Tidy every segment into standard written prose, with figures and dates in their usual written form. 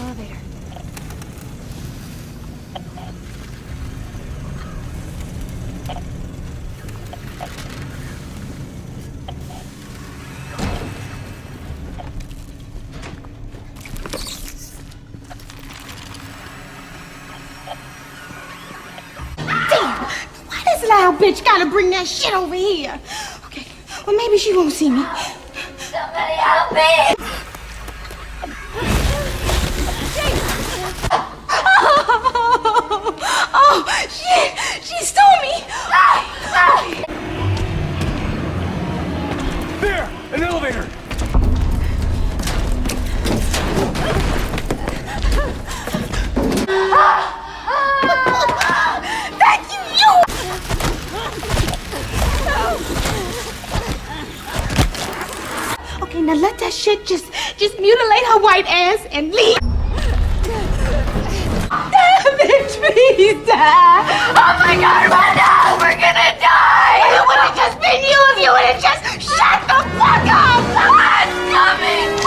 elevator. Loud bitch gotta bring that shit over here. Okay, well maybe she won't see me. Somebody help me! Oh shit! She stole me! There! An elevator! Thank you, you! Okay, now let that shit just mutilate her white ass and leave. Damn it, please die. Oh my god, run out! We're gonna die! It would have just been you if you would have just shut the fuck up! I'm coming!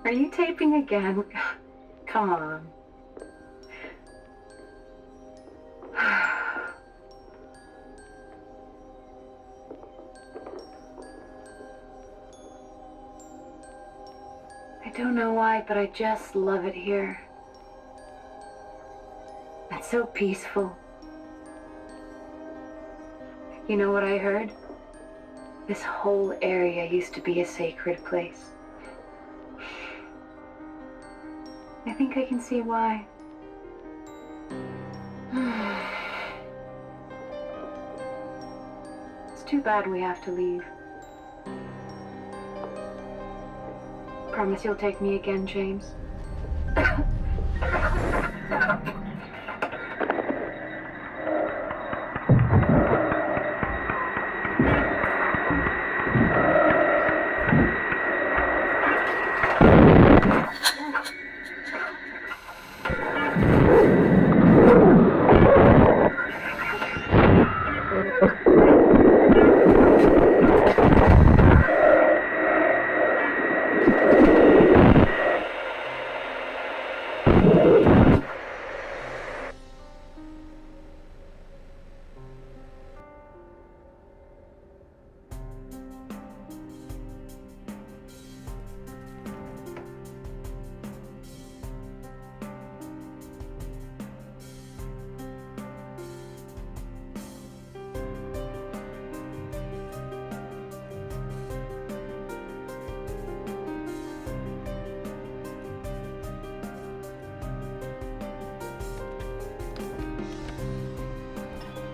Are you taping again? Come on. I don't know why, but I just love it here. It's so peaceful. You know what I heard? This whole area used to be a sacred place. I think I can see why. It's too bad we have to leave. Promise you'll take me again, James.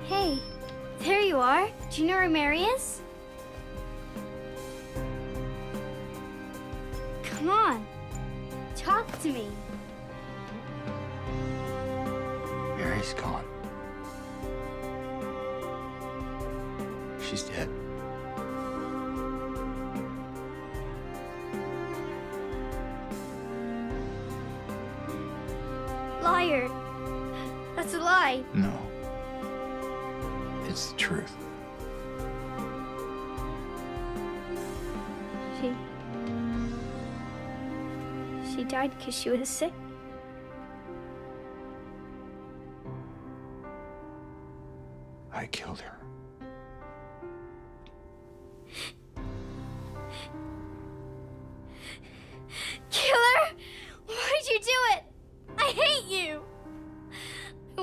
Hey, there you are. Do you know where Mary is? Come on, talk to me. Mary's gone. She's dead. Liar. That's a lie. No. It's the truth. She died because she was sick. I killed her.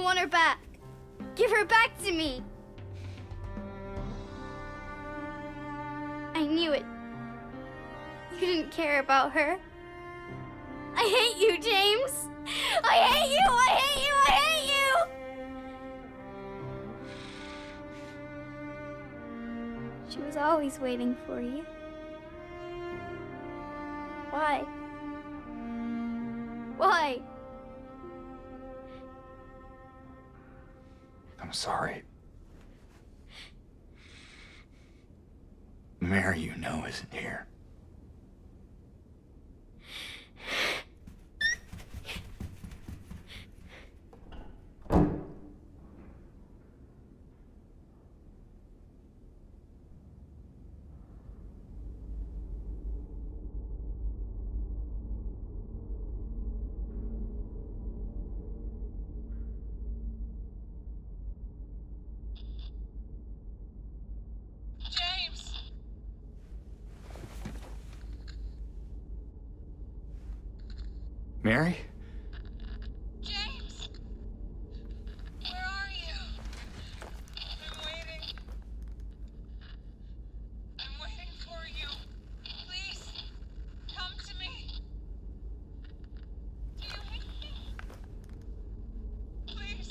want her back. Give her back to me. I knew it. You didn't care about her. I hate you, James. I hate you, I hate you, I hate you! She was always waiting for you. Why? Why? I'm sorry. Mary, you know, isn't here. Mary? James! Where are you? I'm waiting. I'm waiting for you. Please, come to me. Do you hate me? Please,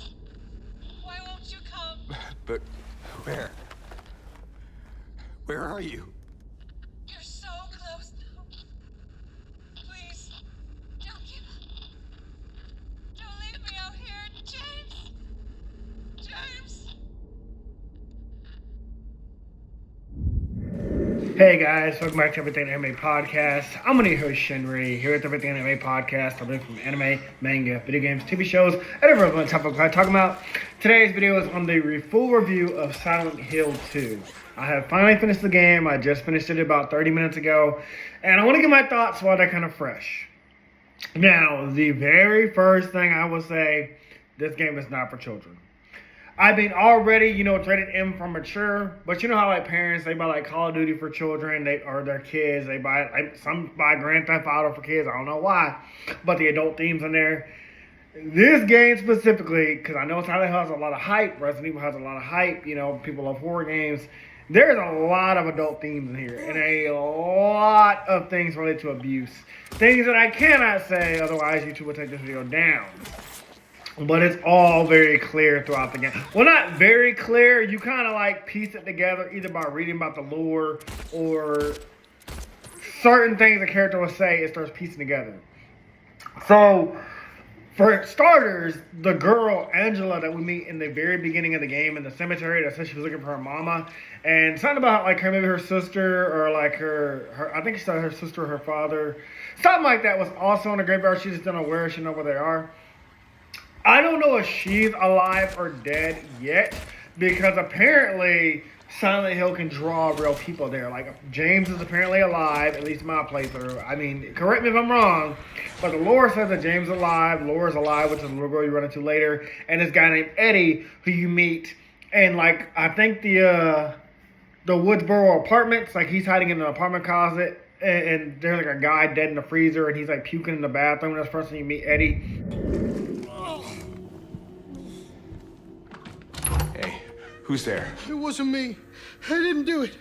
why won't you come? But where? Where are you? You're so close now. Please, don't give up. Don't leave me out here, James. James. Hey guys, welcome back to Everything Anime Podcast. I'm your host Shinry, here at the Everything Anime Podcast. I'm from anime, manga, video games, TV shows, and every other topic I'm talking about. Today's video is on the full review of Silent Hill 2. I have finally finished the game. I just finished it about 30 minutes ago, and I want to get my thoughts while they're kind of fresh. Now, the very first thing I will say, this game is not for children. I mean, already, it's rated M for mature, but you know how, like, parents, they buy, like, Call of Duty for children, or their kids, they buy, some buy Grand Theft Auto for kids, I don't know why, but the adult themes in there. This game specifically, because I know Silent Hill has a lot of hype, Resident Evil has a lot of hype, people love horror games. There's a lot of adult themes in here, and a lot of things related to abuse. Things that I cannot say, otherwise YouTube will take this video down. But it's all very clear throughout the game. Well, not very clear. You kind of like piece it together either by reading about the lore or certain things the character will say, it starts piecing together. So, for starters, the girl, Angela, that we meet in the very beginning of the game in the cemetery, that said she was looking for her mama. And something about, like, maybe her sister or, like, her I think she said her sister or her father. Something like that was also in the graveyard. She just don't know where, she know where they are. I don't know if she's alive or dead yet, because apparently Silent Hill can draw real people there. Like, James is apparently alive, at least in my playthrough. I mean, correct me if I'm wrong, but the lore says that James is alive, Laura's alive, which is the little girl you run into later, and this guy named Eddie, who you meet, and, like, I think the Woodsboro apartments, like, he's hiding in an apartment closet, and there's, like, a guy dead in the freezer, and he's, like, puking in the bathroom. That's the first time you meet Eddie. Who's there? It wasn't me. I didn't do it.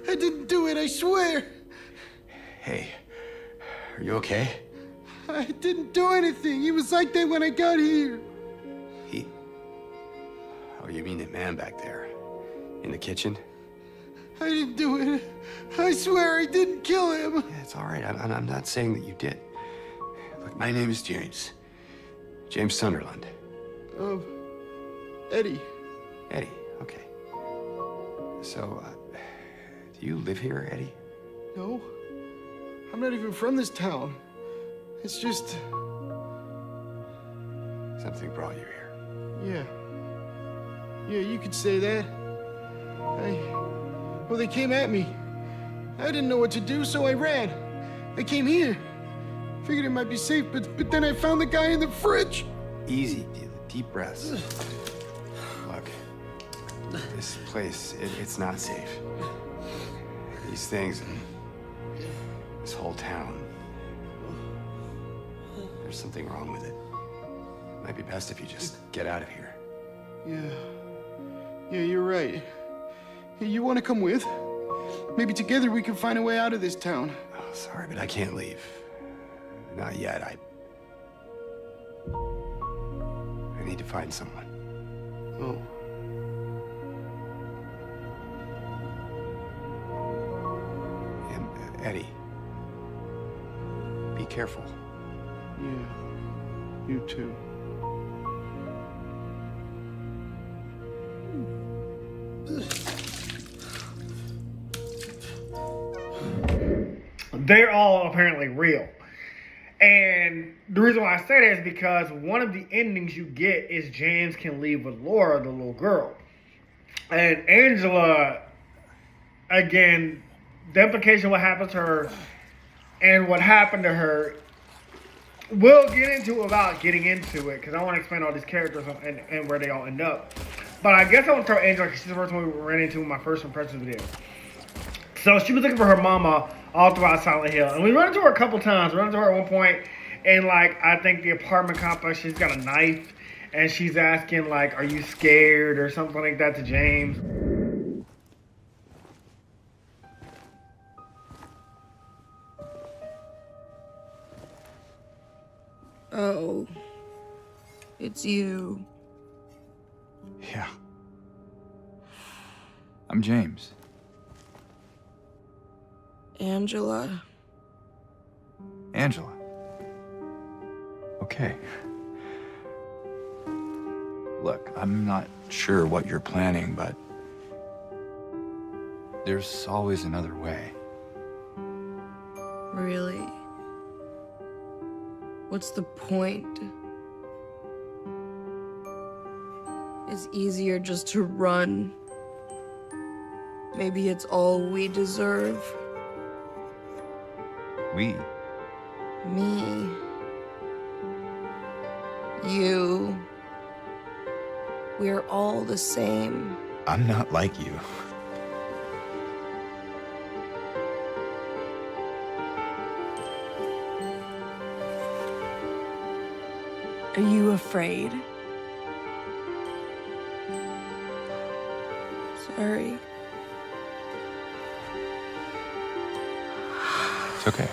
I didn't do it, I swear. Hey, are you okay? I didn't do anything. He was like that when I got here. He... Oh, you mean the man back there? In the kitchen? I didn't do it. I swear I didn't kill him. Yeah, it's all right. I'm not saying that you did. Look, my name is James. James Sunderland. Eddie. Eddie, okay. So, do you live here, Eddie? No. I'm not even from this town. It's just... Something brought you here. Yeah. Yeah, you could say that. Well, they came at me. I didn't know what to do, so I ran. I came here. Figured it might be safe, but then I found the guy in the fridge. Easy, deep breaths. Look, this place, it's not safe. These things, this whole town, there's something wrong with it. Might be best if you just get out of here. Yeah, you're right. Hey, you want to come with? Maybe together we can find a way out of this town. Oh, sorry, but I can't leave. Not yet. I need to find someone. Oh. And Eddie, be careful. Yeah, you too. They're all apparently real. And the reason why I say that is because one of the endings you get is James can leave with Laura, the little girl. And Angela, again, the implication of what happened to her and what happened to her, we'll get into without getting into it, because I want to explain all these characters and where they all end up. But I guess I want to start Angela because she's the first one we ran into in my first impressions video. So she was looking for her mama all throughout Silent Hill. And we run into her a couple times. We run into her at one point in, like, I think the apartment complex. She's got a knife. And she's asking, like, are you scared or something like that to James. Oh. It's you. Yeah. I'm James. Angela. Angela. Okay. Look, I'm not sure what you're planning, but there's always another way. Really? What's the point? It's easier just to run. Maybe it's all we deserve. We? Me. You. We're all the same. I'm not like you. Are you afraid? Sorry. It's okay.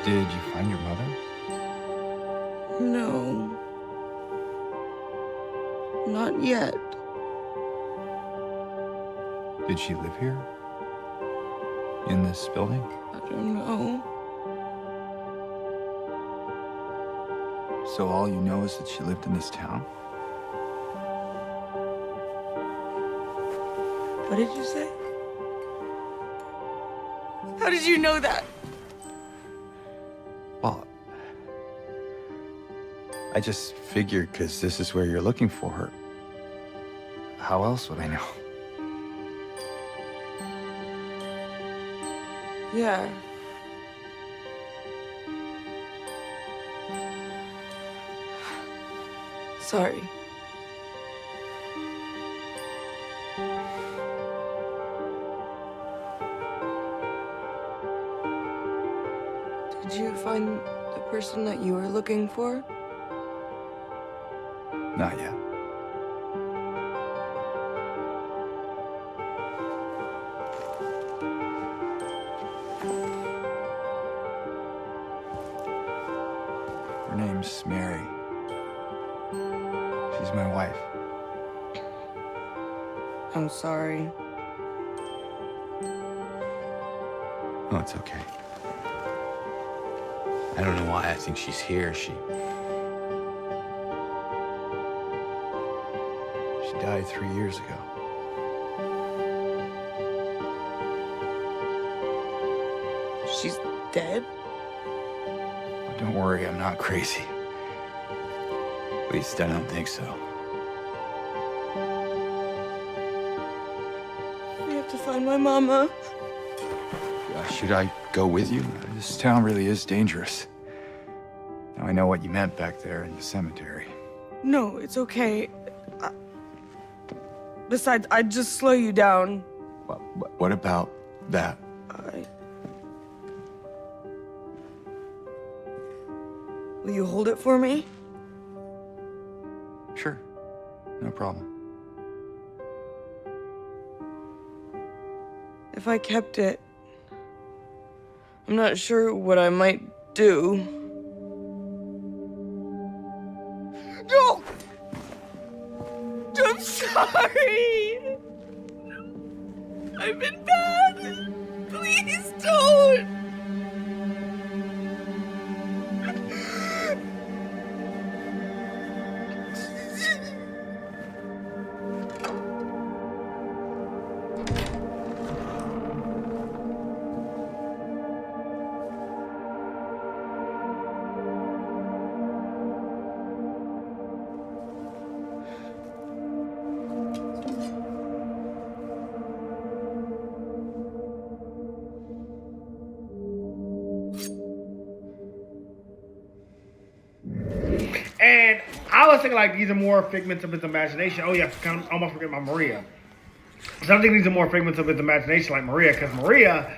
Did you find your mother? No. Not yet. Did she live here? In this building? I don't know. So all you know is that she lived in this town? What did you say? How did you know that? Well, I just figured because this is where you're looking for her. How else would I know? Yeah. Sorry. Did you find the person that you were looking for? Not yet. Her name's Mary. She's my wife. I'm sorry. Oh, it's okay. I don't know why I think she's here. She died 3 years ago. She's dead? Oh, don't worry, I'm not crazy. At least I don't think so. We have to find my mama. Should I go with you? This town really is dangerous. Now I know what you meant back there in the cemetery. No, it's okay. Besides, I'd just slow you down. What about that? Will you hold it for me? Sure. No problem. If I kept it, I'm not sure what I might do. No! I'm sorry! I've been bad! Please don't! And I was thinking like these are more figments of his imagination. Oh yeah, I almost forget about Maria. So I think these are more figments of his imagination, like Maria, because Maria,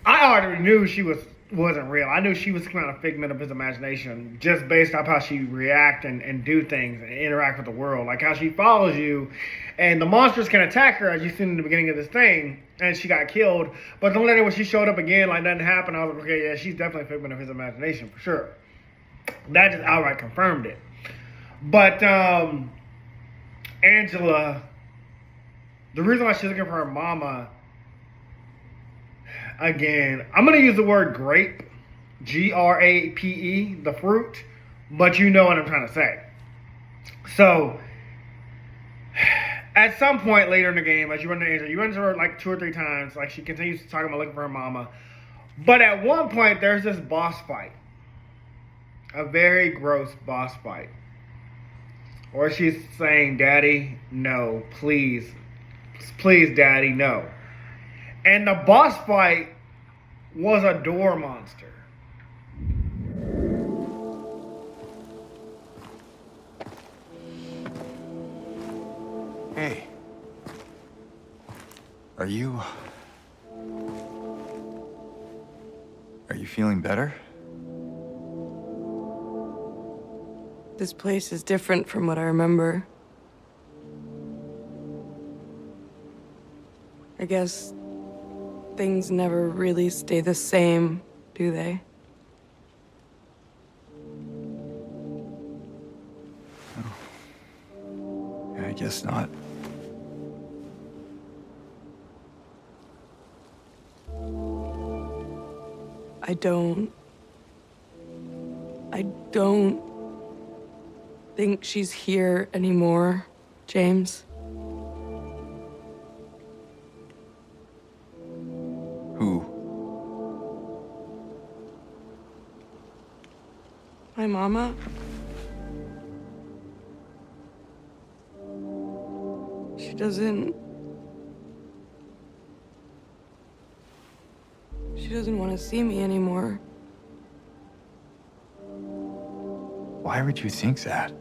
I already knew she wasn't real. I knew she was kind of a figment of his imagination, just based off how she react and do things and interact with the world, like how she follows you, and the monsters can attack her, as you seen in the beginning of this thing, and she got killed. But then later when she showed up again, like nothing happened, I was like, okay, yeah, she's definitely a figment of his imagination for sure. That just outright confirmed it. But Angela, the reason why she's looking for her mama, again, I'm going to use the word grape, Grape, the fruit, but you know what I'm trying to say. So, at some point later in the game, as you run into Angela, you run into her like 2 or 3 times, like she continues to talk about looking for her mama. But at one point, there's this boss fight. A very gross boss fight. Or she's saying, Daddy, no, please. Please, Daddy, no. And the boss fight was a door monster. Hey. Are you feeling better? This place is different from what I remember. I guess things never really stay the same, do they? Oh. I guess not. I don't think she's here anymore, James. Who? My mama. She doesn't want to see me anymore. Why would you think that?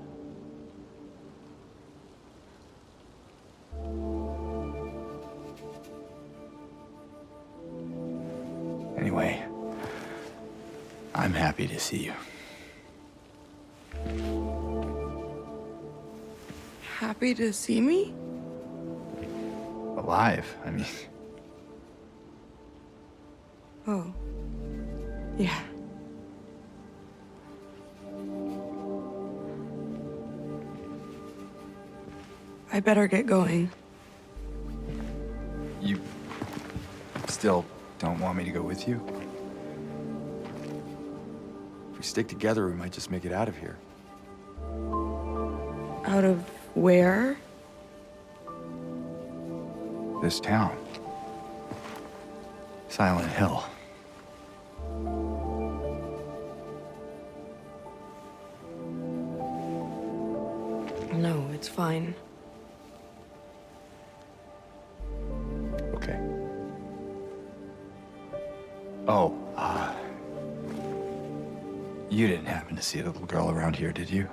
Anyway, I'm happy to see you. Happy to see me? Alive, I mean. Oh. Yeah. I better get going. You still don't want me to go with you? If we stick together, we might just make it out of here. Out of where? This town. Silent Hill. No, it's fine. Okay. Oh, you didn't happen to see a little girl around here, did you?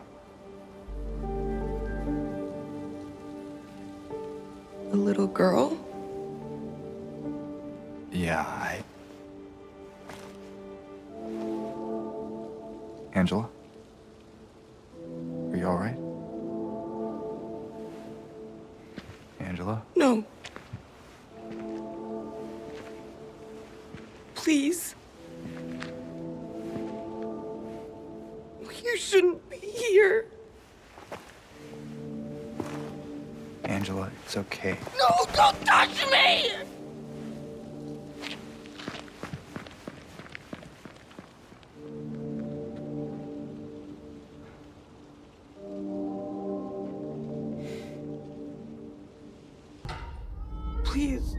A little girl? Yeah, Angela? you all right? Angela? No. Please. You shouldn't be here. Angela, it's okay. No, don't touch me! Please.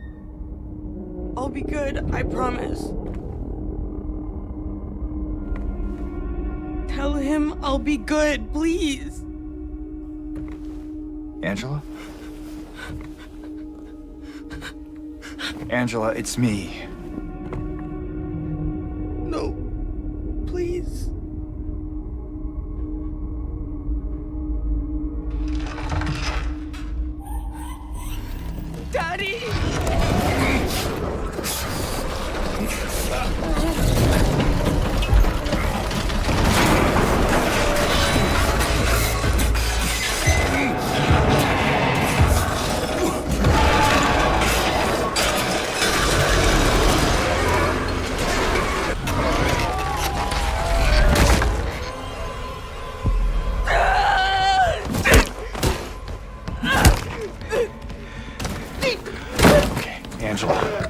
I'll be good, I promise. Tell him I'll be good, please. Angela? Angela, it's me. No, please. Daddy! Angela.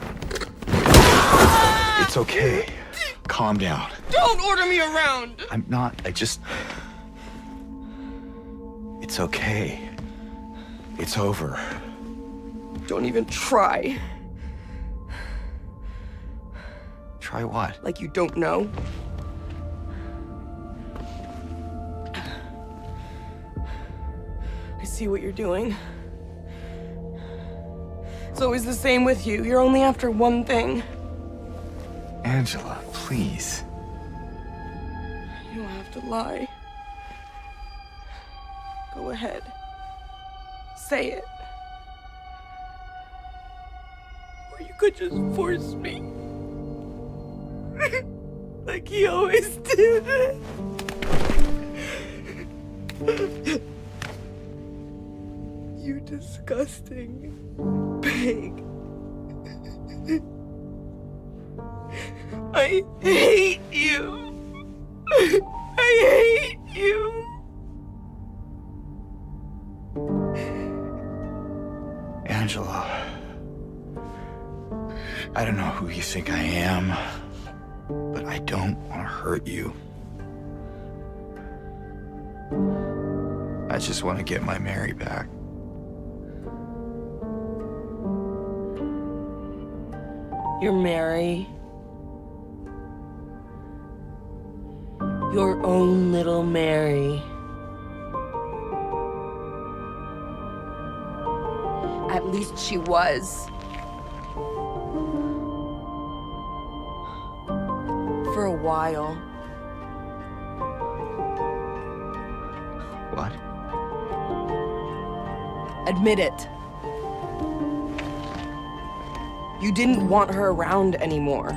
It's okay. Calm down. Don't order me around! I'm not. It's okay. It's over. Don't even try. Try what? Like you don't know. I see what you're doing. It's always the same with you. You're only after one thing. Angela, please. You don't have to lie. Go ahead. Say it. Or you could just force me. Like he always did. You disgusting pig. I hate you. I hate you. Angela. I don't know who you think I am, but I don't want to hurt you. I just want to get my Mary back. You're Mary. Your own little Mary. At least she was. For a while. What? Admit it. You didn't want her around anymore.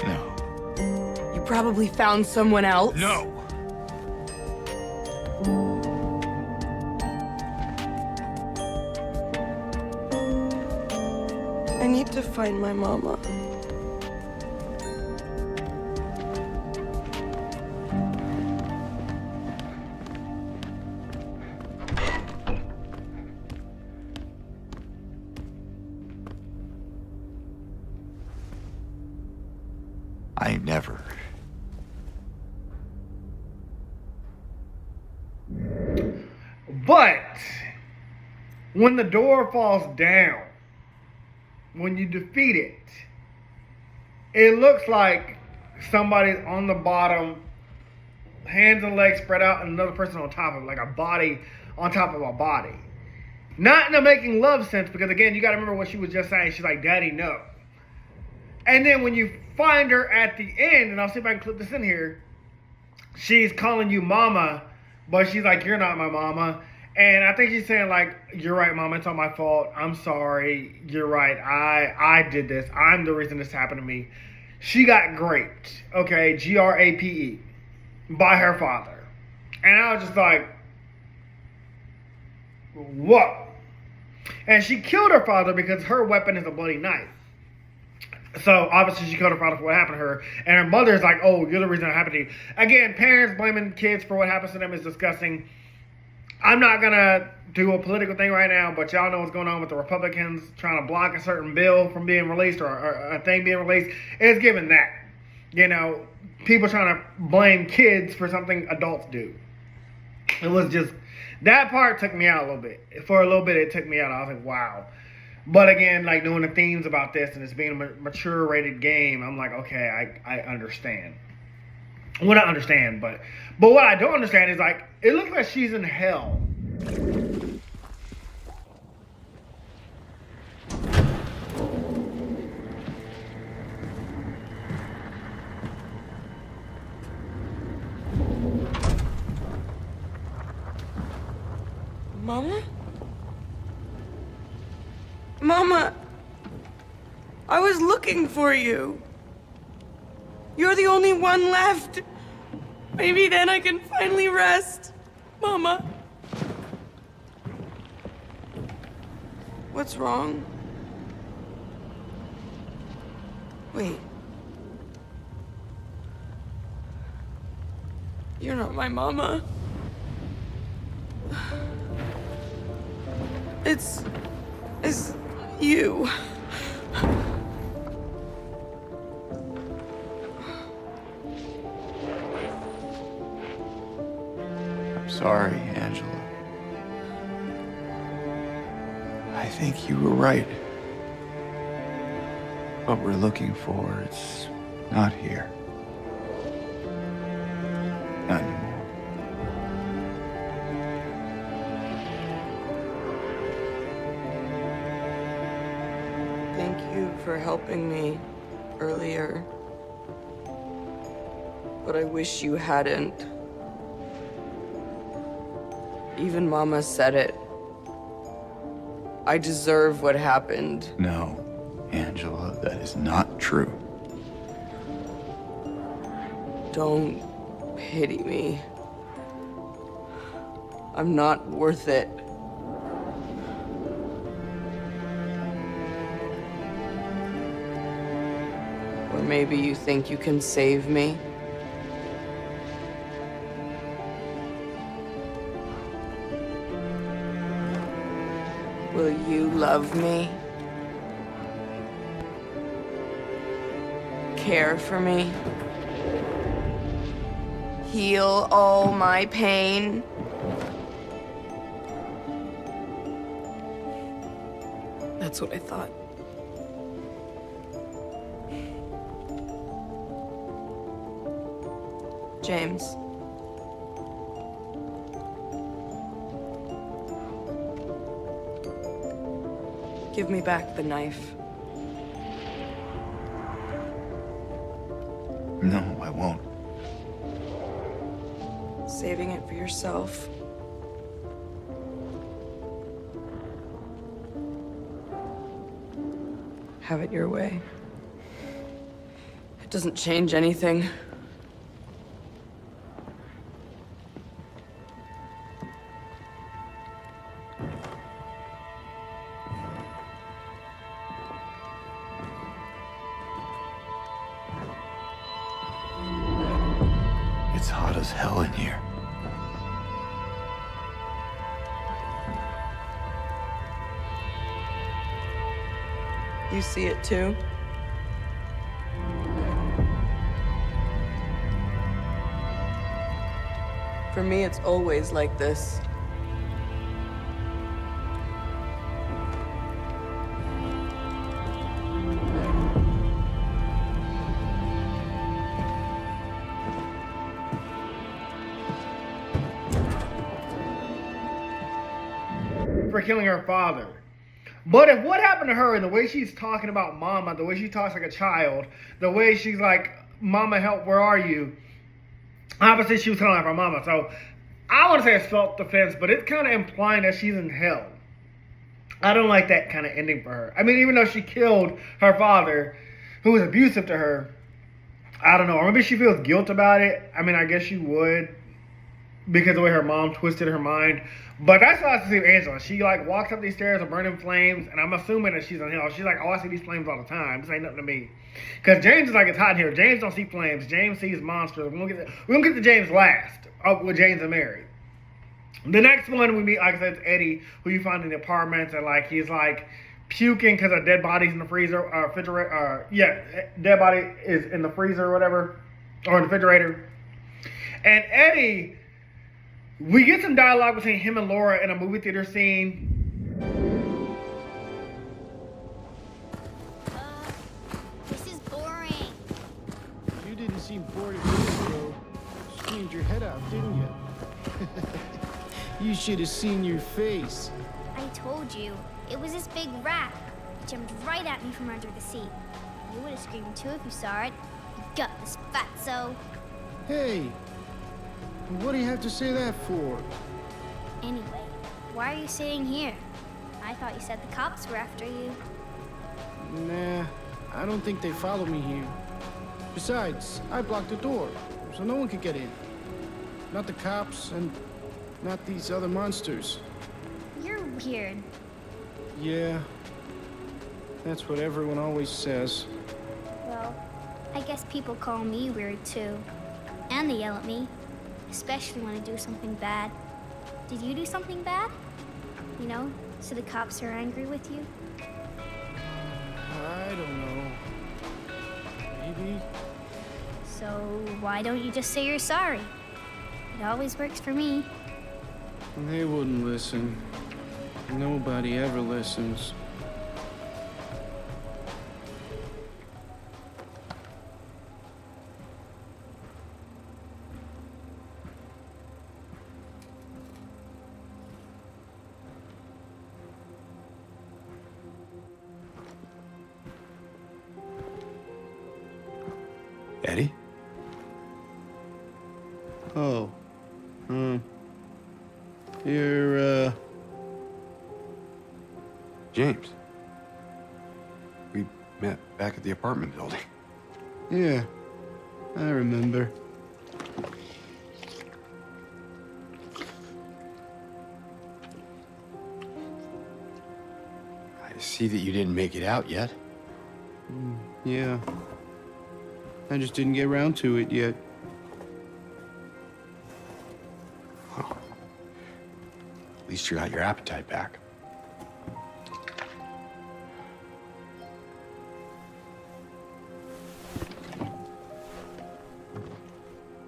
No. You probably found someone else. No! I need to find my mama. I never. But when the door falls down, when you defeat it, it looks like somebody's on the bottom, hands and legs spread out, and another person on top of it, like a body on top of a body. Not in a making love sense, because again, you got to remember what she was just saying. She's like, Daddy, no. And then when you find her at the end, and I'll see if I can clip this in here, she's calling you mama, but she's like, you're not my mama. And I think she's saying like, you're right, mama, it's all my fault. I'm sorry. You're right. I did this. I'm the reason this happened to me. she got raped, okay, Grape, by her father. And I was just like, whoa. And she killed her father because her weapon is a bloody knife. So obviously she killed her father for what happened to her. And her mother's like, oh, you're the reason it happened to you. Again, parents blaming kids for what happens to them is disgusting. I'm not going to do a political thing right now, but y'all know what's going on with the Republicans trying to block a certain bill from being released or a thing being released. It's given that. You know, people trying to blame kids for something adults do. It was just, that part took me out a little bit. For a little bit, it took me out. I was like, wow. But again, like knowing the themes about this and it's being a mature rated game, I'm like, okay, I understand. Well, not understand, but what I don't understand is like, it looks like she's in hell. Mama? Mama, I was looking for you. You're the only one left. Maybe then I can finally rest. Mama. What's wrong? Wait. You're not my mama. It's you. I'm sorry, Angela. I think you were right. What we're looking for, it's not here. Not anymore. Thank you for helping me earlier. But I wish you hadn't. Even Mama said it. I deserve what happened. No, Angela, that is not true. Don't pity me. I'm not worth it. Or maybe you think you can save me? Will you love me? Care for me? Heal all my pain? That's what I thought. James. Give me back the knife. No, I won't. Saving it for yourself. Have it your way. It doesn't change anything. It's hot as hell in here. You see it too? For me, it's always like this. For killing her father. But if what happened to her and the way she's talking about Mama, the way she talks like a child, the way she's like, Mama, help, where are you? Obviously, she was calling out for Mama. So I want to say it's self-defense, but it's kind of implying that she's in hell. I don't like that kind of ending for her. I mean, even though she killed her father, who was abusive to her, I don't know. Or maybe she feels guilt about it. I mean, I guess she would, because the way her mom twisted her mind. But that's how I see Angela. She like walks up these stairs with burning flames, and I'm assuming that she's in hell. She's like, oh, I see these flames all the time. This ain't nothing to me. Because James is like, it's hot in here. James don't see flames. James sees monsters. We're gonna get to James last, with James and Mary. The next one we meet, like I said, is Eddie, who you find in the apartments, and like he's like puking because a dead body's in the freezer, refrigerator. Dead body is in the freezer or whatever, or in the refrigerator. And Eddie, we get some dialogue between him and Laura in a movie theater scene. This is boring. You didn't seem bored at all, bro. Screamed your head out, didn't you? You should have seen your face. I told you, it was this big rat. It jumped right at me from under the seat. You would have screamed too if you saw it. You gutless fatso. Hey, what do you have to say that for? Anyway, why are you sitting here? I thought you said the cops were after you. Nah, I don't think they follow me here. Besides, I blocked the door, so no one could get in. Not the cops, and not these other monsters. You're weird. Yeah, that's what everyone always says. Well, I guess people call me weird too. And they yell at me. Especially when I do something bad. Did you do something bad? You know, so the cops are angry with you? I don't know. Maybe. So why don't you just say you're sorry? It always works for me. They wouldn't listen. Nobody ever listens. Eddie? Oh. You're, James. We met back at the apartment building. Yeah, I remember. I see that you didn't make it out yet. Yeah. I just didn't get around to it yet. Well, at least you got your appetite back.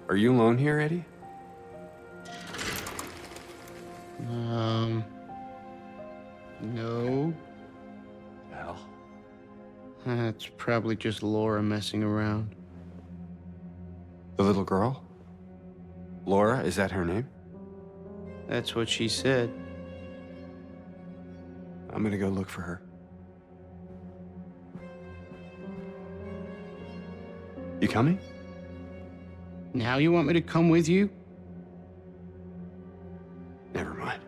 Are you alone here, Eddie? No. Well, That's probably just Laura messing around. the little girl? Laura, is that her name? That's what she said. I'm gonna go look for her. You coming? Now you want me to come with you? Never mind.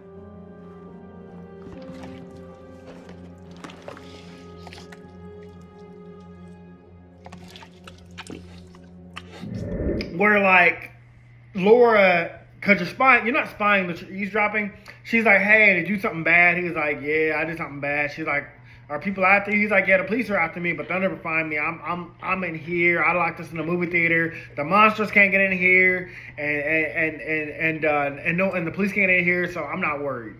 Where like Laura, cause you're not spying, but you're eavesdropping. She's like, hey, did you do something bad? He was like, yeah, I did something bad. She's like, are people after you? He's like, yeah, the police are after me, but they'll never find me. I'm in here. I like this in the movie theater. The monsters can't get in here, and the police can't get in here, so I'm not worried.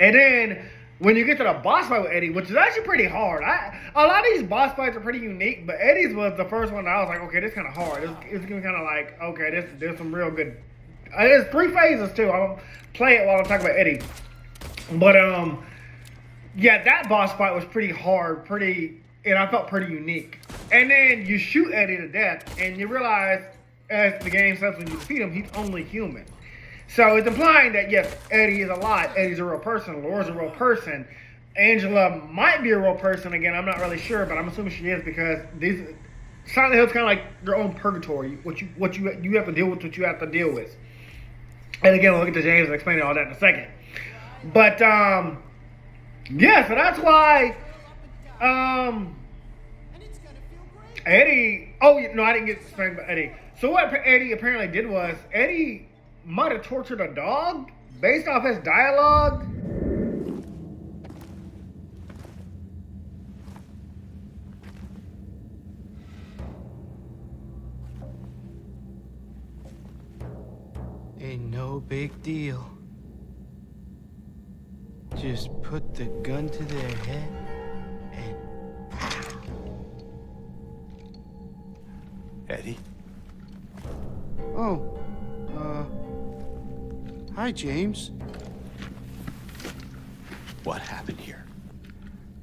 And then when you get to the boss fight with Eddie, which is actually pretty hard. A lot of these boss fights are pretty unique, but Eddie's was the first one that I was like, okay, this is kind of hard. It's kind of like, okay, there's some real good. There's 3 phases too. I'm gonna play it while I'm talking about Eddie. But yeah, that boss fight was pretty hard, and I felt pretty unique. And then you shoot Eddie to death, and you realize, as the game says when you defeat him, he's only human. So it's implying that, yes, Eddie is alive. Eddie's a real person. Laura's a real person. Angela might be a real person. Again, I'm not really sure, but I'm assuming she is, because Silent Hill's kind of like your own purgatory. What you have to deal with what you have to deal with. And again, we'll look at the James and explain all that in a second. But yeah, so that's why Eddie. Oh, no, I didn't get explained about Eddie. So what Eddie apparently did was Eddie might have tortured a dog based off his dialogue. Ain't no big deal. Just put the gun to their head and... Eddie? Oh, hi, James. What happened here?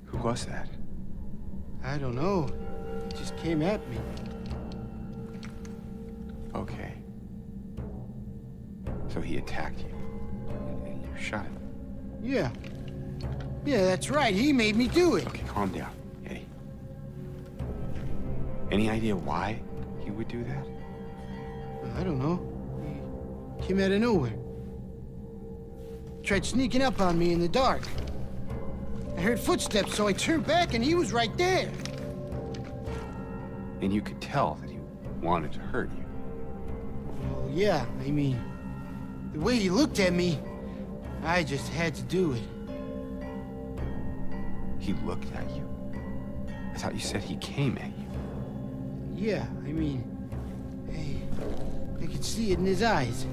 Who was that? I don't know. It just came at me. Okay. So he attacked you, and you shot him. Yeah. Yeah, that's right. He made me do it. Okay, calm down, Eddie. Any idea why he would do that? I don't know. He came out of nowhere. Tried sneaking up on me in the dark. I heard footsteps, so I turned back and he was right there. And you could tell that he wanted to hurt you. Well, yeah, I mean, the way he looked at me, I just had to do it. He looked at you? I thought you said he came at you. Yeah, I mean, I could see it in his eyes.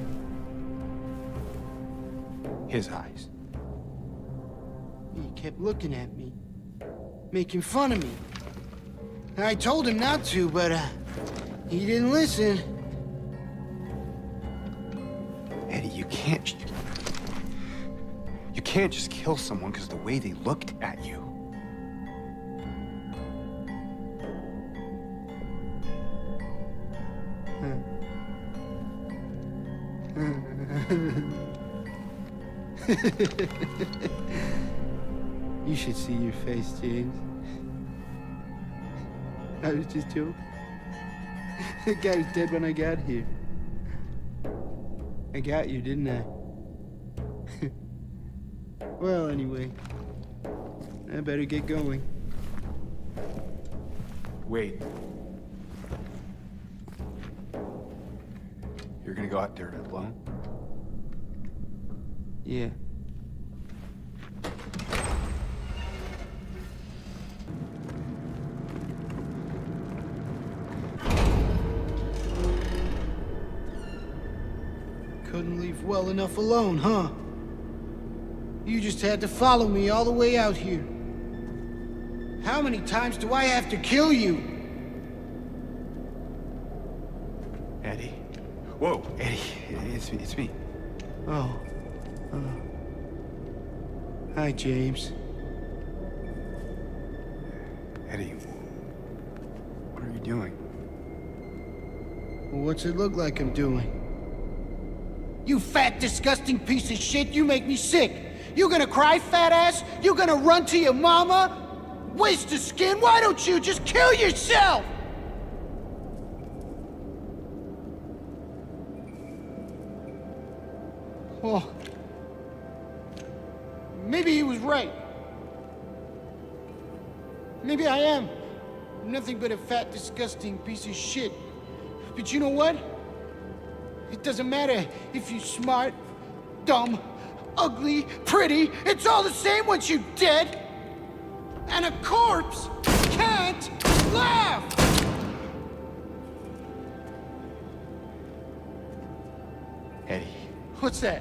His eyes? He kept looking at me, making fun of me. I told him not to, but he didn't listen. Eddie, you can't just kill someone because of the way they looked at you. You should see your face, James. I was just joking. The guy was dead when I got here. I got you, didn't I? Well, anyway, I better get going. Wait. You're gonna go out there alone? Yeah. Couldn't leave well enough alone, huh? You just had to follow me all the way out here. How many times do I have to kill you? Eddie. Whoa, Eddie. It's me. Oh. Hi, James. Eddie, what are you doing? Well, what's it look like I'm doing? You fat, disgusting piece of shit, you make me sick. You gonna cry, fat ass? You gonna run to your mama? Waste of skin, why don't you just kill yourself? Well, maybe he was right. Maybe I am nothing but a fat, disgusting piece of shit. But you know what? It doesn't matter if you're smart, dumb, ugly, pretty. It's all the same once you're dead. And a corpse can't laugh! Eddie. What's that?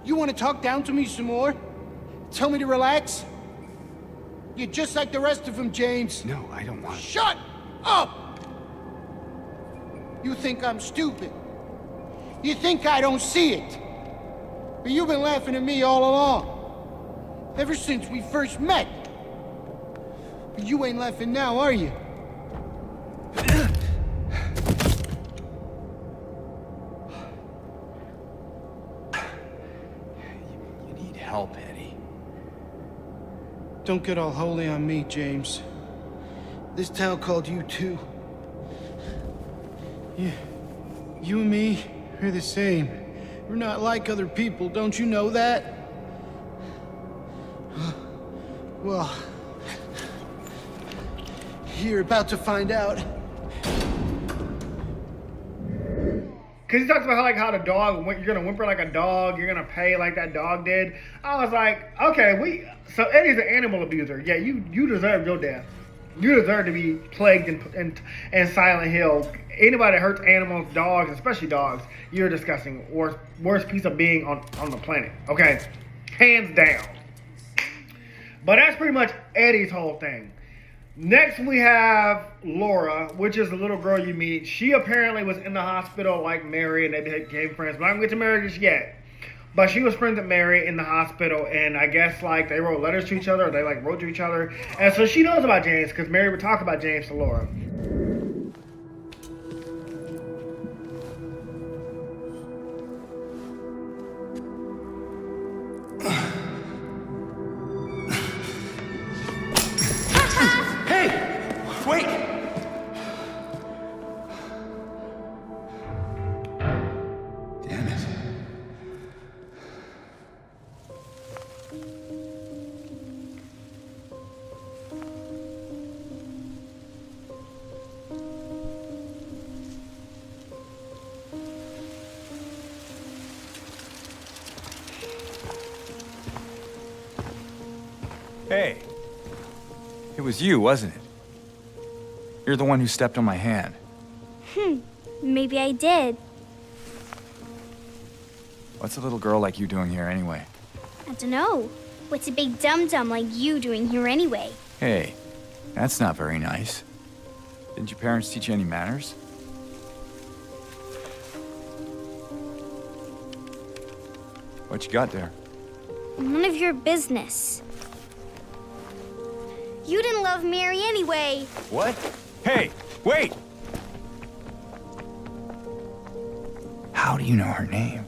You want to talk down to me some more? Tell me to relax? You're just like the rest of them, James. No, I don't want to. Shut up! You think I'm stupid. You think I don't see it. But you've been laughing at me all along. Ever since we first met. But you ain't laughing now, are you? You need help, Eddie. Don't get all holy on me, James. This town called you too. Yeah, you and me are the same. We're not like other people, don't you know that? Well, You're about to find out. Cause he talks about how the dog, you're gonna whimper like a dog, you're gonna pay like that dog did. I was like, okay, so Eddie's an animal abuser. Yeah, you deserve your death. You deserve to be plagued in Silent Hill. Anybody that hurts animals, dogs, especially dogs, you're disgusting. Worst piece of being on the planet. Okay, hands down. But that's pretty much Eddie's whole thing. Next we have Laura, which is the little girl you meet. She apparently was in the hospital like Mary, and they became friends. But I'm not going to get to Mary just yet. But she was friends with Mary in the hospital, and I guess like they wrote letters to each other, or they like wrote to each other. And so she knows about James, because Mary would talk about James to Laura. Wait! Damn it. Hey. It was you, wasn't it? You're the one who stepped on my hand. Maybe I did. What's a little girl like you doing here anyway? I don't know. What's a big dum-dum like you doing here anyway? Hey, that's not very nice. Didn't your parents teach you any manners? What you got there? None of your business. You didn't love Mary anyway. What? Hey, wait! How do you know her name?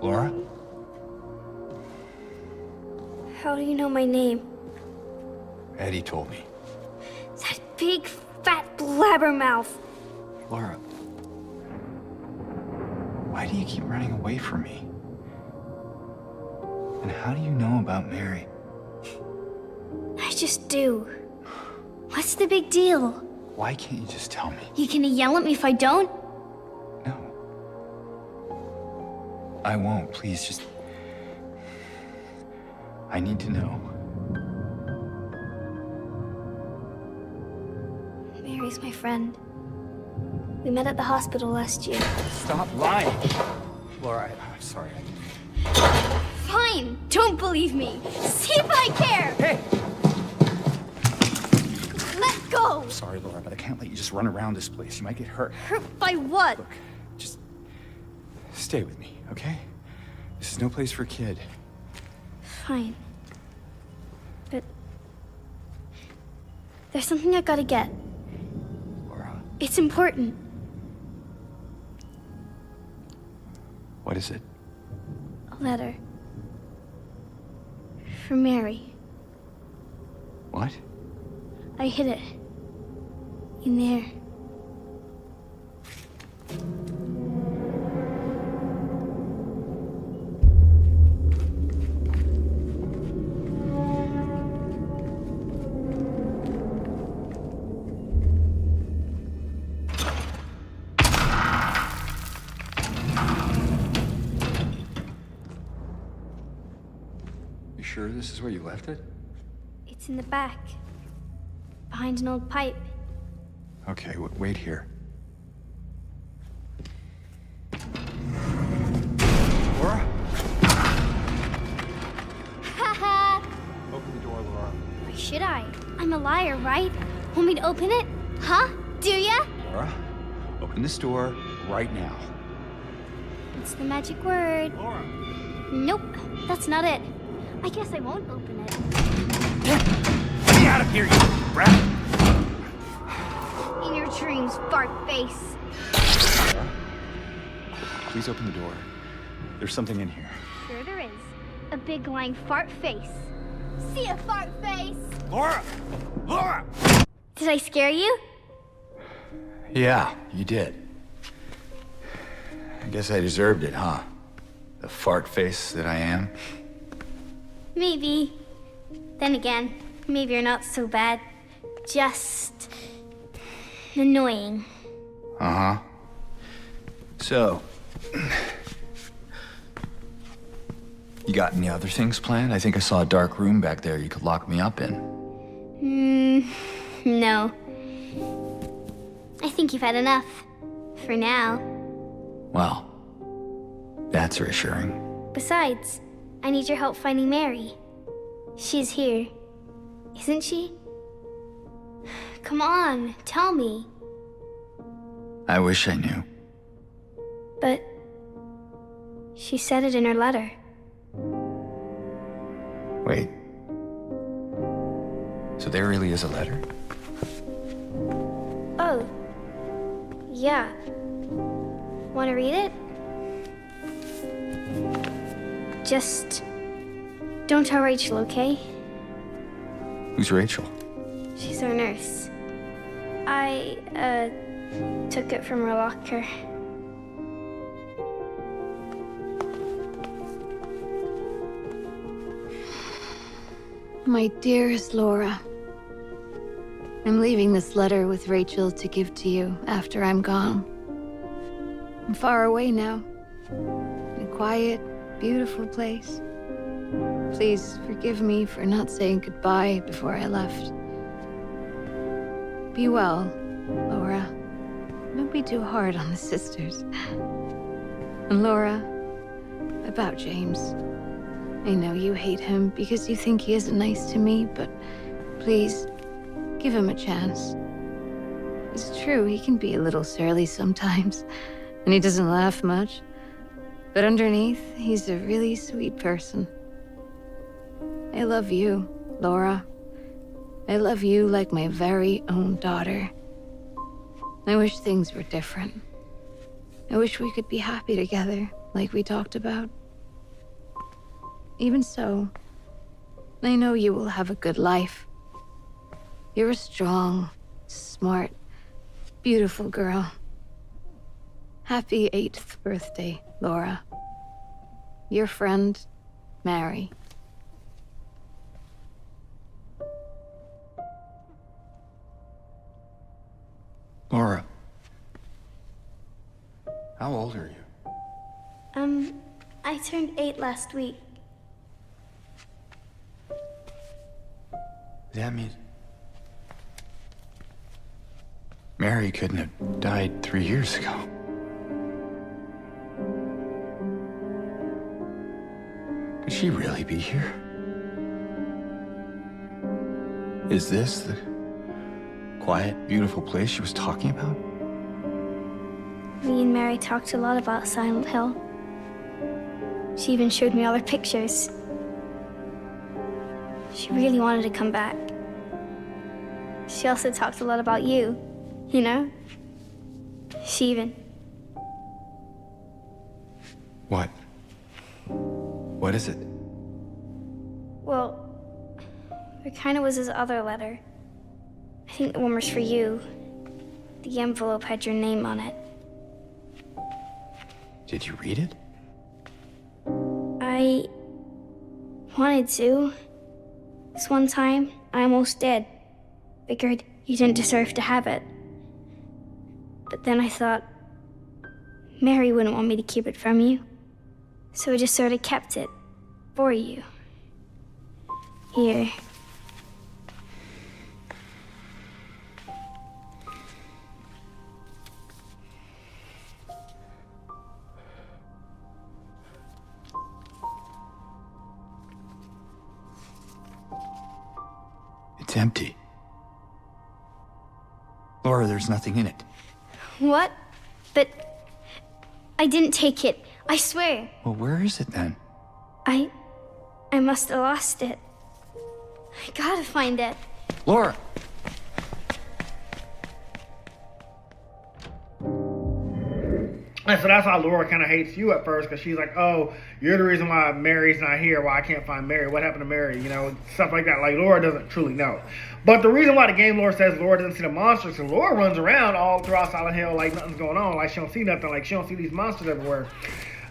Laura? How do you know my name? Eddie told me. That big, fat blabbermouth. Laura, why do you keep running away from me? And how do you know about Mary? I just do. What's the big deal? Why can't you just tell me? You gonna yell at me if I don't? No. I won't. Please, just... I need to know. Mary's my friend. We met at the hospital last year. Stop lying! Laura, I'm sorry. Fine, don't believe me. See if I care! Hey! Let go! I'm sorry, Laura, but I can't let you just run around this place. You might get hurt. Hurt by what? Look, just stay with me, okay? This is no place for a kid. Fine. But there's something I gotta get. Laura. It's important. What is it? A letter. For Mary. What? I hid it. In there. You sure this is where you left it? It's in the back. Behind an old pipe. Okay, wait here. Laura? Haha! Open the door, Laura. Why should I? I'm a liar, right? Want me to open it? Huh? Do ya? Laura, open this door right now. It's the magic word. Laura! Nope, that's not it. I guess I won't open it. Get me out of here, you brat! In your dreams, fart face. Laura, please open the door. There's something in here. Sure there is. A big lying fart face. See ya, fart face! Laura! Laura! Did I scare you? Yeah, you did. I guess I deserved it, huh? The fart face that I am. Maybe. Then again, maybe you're not so bad. Just annoying. Uh-huh. So, you got any other things planned? I think I saw a dark room back there you could lock me up in. No. I think you've had enough. For now. Well, that's reassuring. Besides, I need your help finding Mary. She's here. Isn't she? Come on, tell me. I wish I knew. But she said it in her letter. Wait. So there really is a letter? Oh. Yeah. Want to read it? Just don't tell Rachel, okay? Who's Rachel? She's our nurse. I, took it from her locker. My dearest Laura, I'm leaving this letter with Rachel to give to you after I'm gone. I'm far away now, in a quiet, beautiful place. Please forgive me for not saying goodbye before I left. Be well, Laura. Don't be too hard on the sisters. And Laura, about James. I know you hate him because you think he isn't nice to me, but please, give him a chance. It's true, he can be a little surly sometimes, and he doesn't laugh much. But underneath, he's a really sweet person. I love you, Laura. I love you like my very own daughter. I wish things were different. I wish we could be happy together, like we talked about. Even so, I know you will have a good life. You're a strong, smart, beautiful girl. Happy 8th birthday, Laura. Your friend, Mary. Laura. How old are you? I turned 8 last week. That means Mary couldn't have died 3 years ago. Could she really be here? Is this the quiet, beautiful place she was talking about? Me and Mary talked a lot about Silent Hill. She even showed me all her pictures. She really wanted to come back. She also talked a lot about you, you know? She even... What? What is it? Well, there kind of was this other letter. I think the one was for you. The envelope had your name on it. Did you read it? I wanted to. This one time, I almost did. Figured you didn't deserve to have it. But then I thought, Mary wouldn't want me to keep it from you. So I just sort of kept it for you. Here. It's empty. Laura, there's nothing in it. What? But I didn't take it. I swear. Well, where is it then? I must have lost it. I gotta find it. Laura! And so that's why Laura kind of hates you at first, because she's like, oh, you're the reason why Mary's not here, why I can't find Mary. What happened to Mary? You know, stuff like that. Like, Laura doesn't truly know. But the reason why the game lore says Laura doesn't see the monsters, because Laura runs around all throughout Silent Hill like nothing's going on. Like, she don't see nothing. Like, she don't see these monsters everywhere.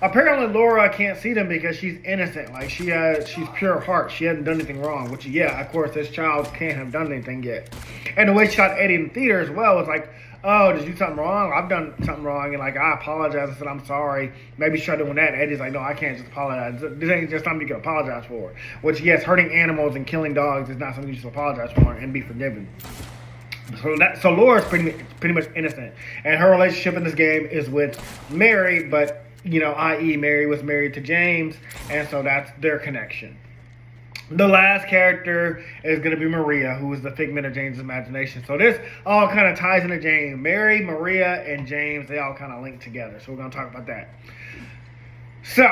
Apparently, Laura can't see them because she's innocent. Like, she's pure heart. She hasn't done anything wrong. Which, yeah, of course, this child can't have done anything yet. And the way she shot Eddie in the theater as well was like, oh, did you do something wrong? I've done something wrong, and like, I apologize. I said, I'm sorry. Maybe she tried doing that, and Eddie's like, no, I can't just apologize. This ain't just something you can apologize for. Which, yes, hurting animals and killing dogs is not something you should apologize for and be forgiven. So Laura's pretty much innocent, and her relationship in this game is with Mary, but, you know, i.e. Mary was married to James, and so that's their connection. The last character is going to be Maria, who is the figment of James' imagination. So this all kind of ties into James. Mary, Maria, and James, they all kind of link together. So we're going to talk about that. So,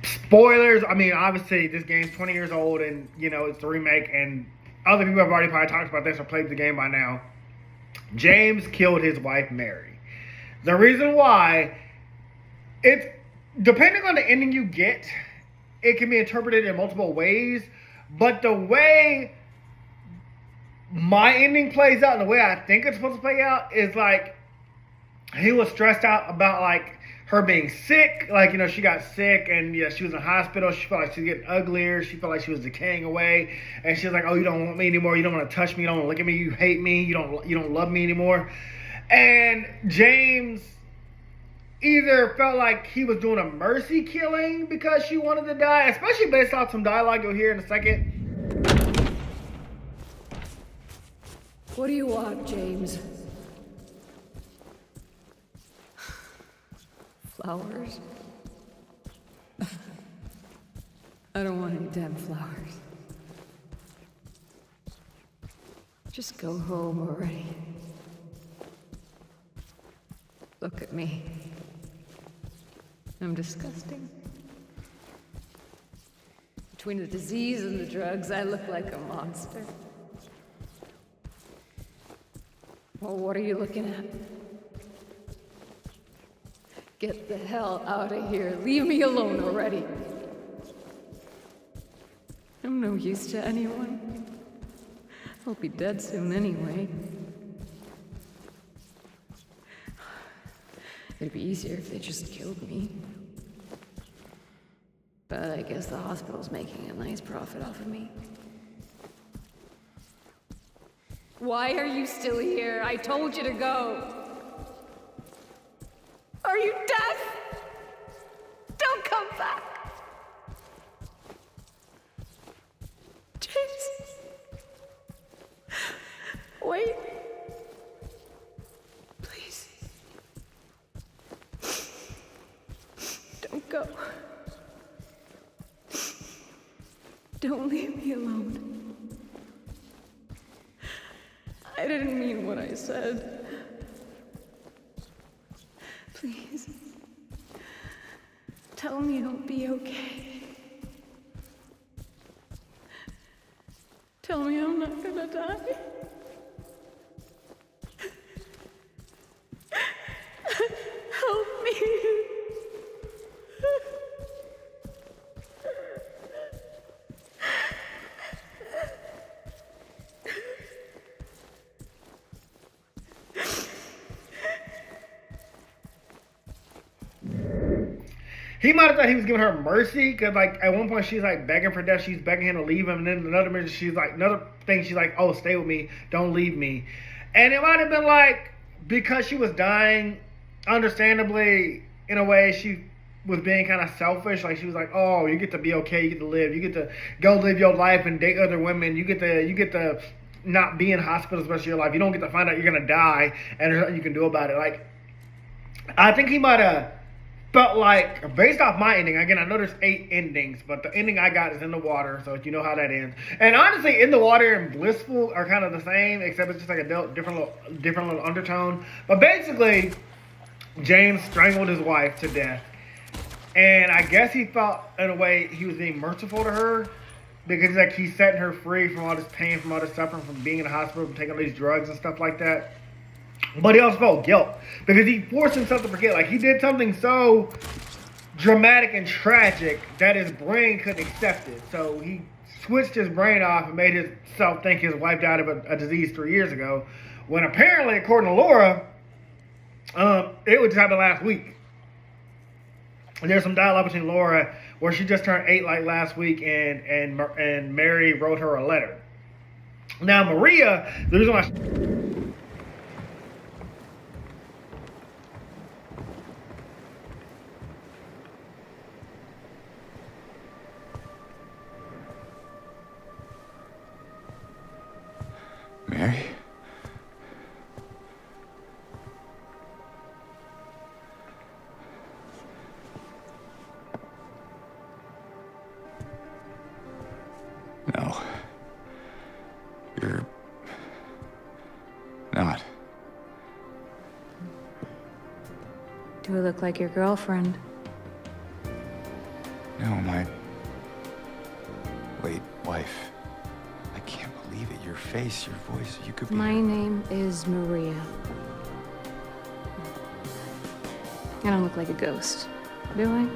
spoilers. I mean, obviously, this game's 20 years old, and, you know, it's the remake, and other people have already probably talked about this or played the game by now. James killed his wife, Mary. The reason why, it's depending on the ending you get, it can be interpreted in multiple ways. But the way my ending plays out and the way I think it's supposed to play out is like, he was stressed out about like her being sick. Like, you know, she got sick and yeah, she was in the hospital. She felt like she was getting uglier. She felt like she was decaying away. And she was like, oh, you don't want me anymore. You don't want to touch me. You don't want to look at me. You hate me. You don't love me anymore. And James either felt like he was doing a mercy killing because she wanted to die, especially based off some dialogue you'll hear in a second. What do you want, James? Flowers? I don't want any damn flowers. Just go home already. Look at me. I'm disgusting. Between the disease and the drugs, I look like a monster. Well, what are you looking at? Get the hell out of here. Leave me alone already. I'm no use to anyone. I'll be dead soon anyway. It'd be easier if they just killed me. But I guess the hospital's making a nice profit off of me. Why are you still here? I told you to go. Are you deaf? Don't come back. James. Wait. Please. Don't go. Don't leave me alone. I didn't mean what I said. Please. Tell me I'll be okay. Tell me I'm not gonna die. Help me. He might have thought he was giving her mercy, because like at one point she's like begging for death. She's begging him to leave him, and then another minute she's like, oh, stay with me, don't leave me. And it might have been like, because she was dying, understandably, in a way, she was being kind of selfish. Like, she was like, oh, you get to be okay, you get to live, you get to go live your life and date other women, you get to not be in hospitals the rest of your life, you don't get to find out you're gonna die, and there's nothing you can do about it. Like, I think he might have felt like, based off my ending, again, I know there's 8 endings, but the ending I got is In the Water, so you know how that ends. And honestly, In the Water and Blissful are kind of the same, except it's just like a different little undertone. But basically, James strangled his wife to death. And I guess he felt, in a way, he was being merciful to her, because like he's setting her free from all this pain, from all this suffering, from being in the hospital, from taking all these drugs and stuff like that. But he also felt guilt because he forced himself to forget. Like, he did something so dramatic and tragic that his brain couldn't accept it. So he switched his brain off and made himself think his wife died of a disease 3 years ago, when apparently, according to Laura, it just happened last week. And there's some dialogue between Laura where she just turned 8 like last week, and Mary wrote her a letter. Now Maria, the reason why Mary? No. You're not. Do I look like your girlfriend? No, my late wife. I can't believe it. Your face, your voice, you could be... My name is Maria. I don't look like a ghost, do I?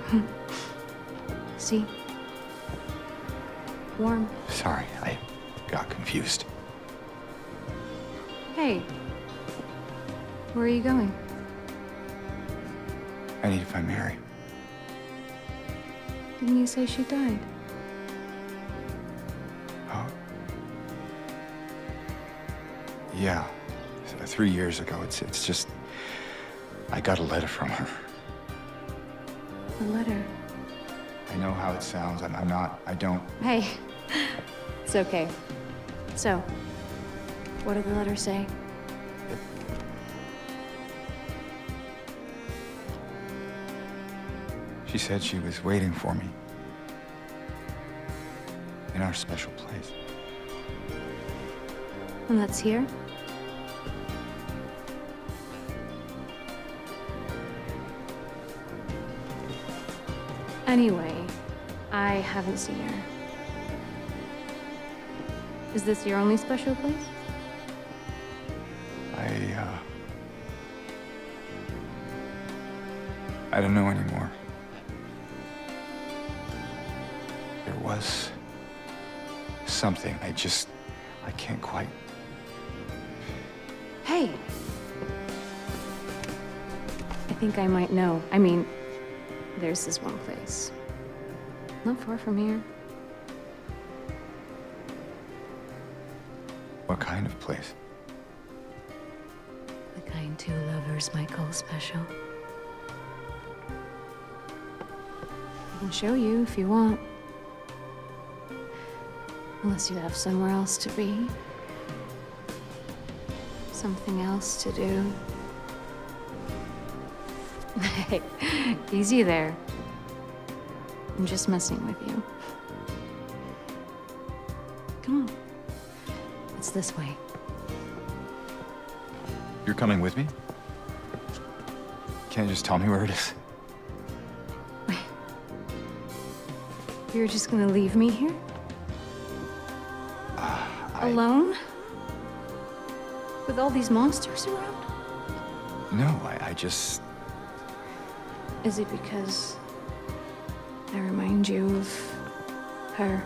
See? Warm. Sorry, I got confused. Hey. Where are you going? I need to find Mary. Didn't you say she died? Oh. Yeah. 3 years ago. It's just... I got a letter from her. A letter? I know how it sounds. I don't... Hey. It's okay. So, what did the letter say? She said she was waiting for me. In our special place. And that's here? Anyway, I haven't seen her. Is this your only special place? I don't know anymore. There was something. I can't quite... Hey! I think I might know. I mean, there's this one place. Not far from here. What kind of place? The kind two lovers might call special. I can show you if you want. Unless you have somewhere else to be. Something else to do. Hey, easy there. I'm just messing with you. Come on. It's this way. You're coming with me? Can't you just tell me where it is? You're just gonna leave me here? Alone? With all these monsters around? No, I just... Is it because I remind you of her?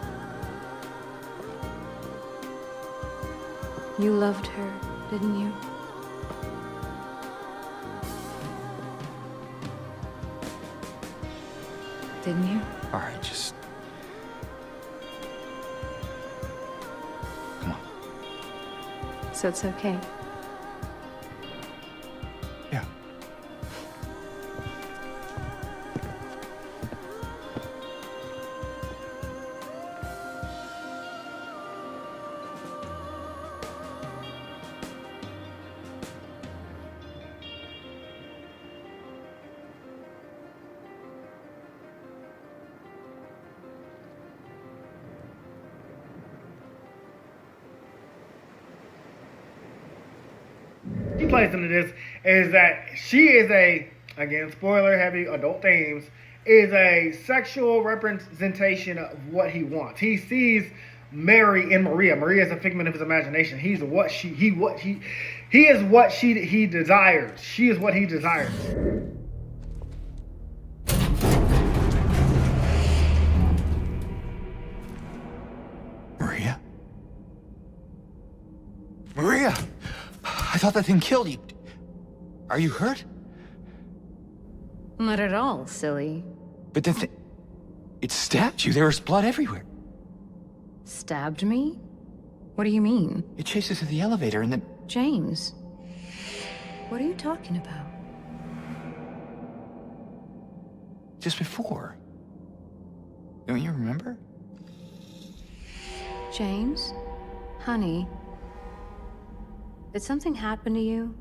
You loved her, didn't you? Didn't you? All right, just... Come on. So it's okay. Yeah. She plays into this is that she is a, again, spoiler heavy adult themes, is a sexual representation of what he wants. He sees Mary in Maria. Maria is a figment of his imagination. He's what he He is what he desires. She is what he desires. Maria? Maria! I thought that thing killed you. Are you hurt? Not at all, silly. But the it stabbed you. There was blood everywhere. Stabbed me? What do you mean? It chased us to the elevator and then... James, what are you talking about? Just before. Don't you remember? James? Honey? Did something happen to you?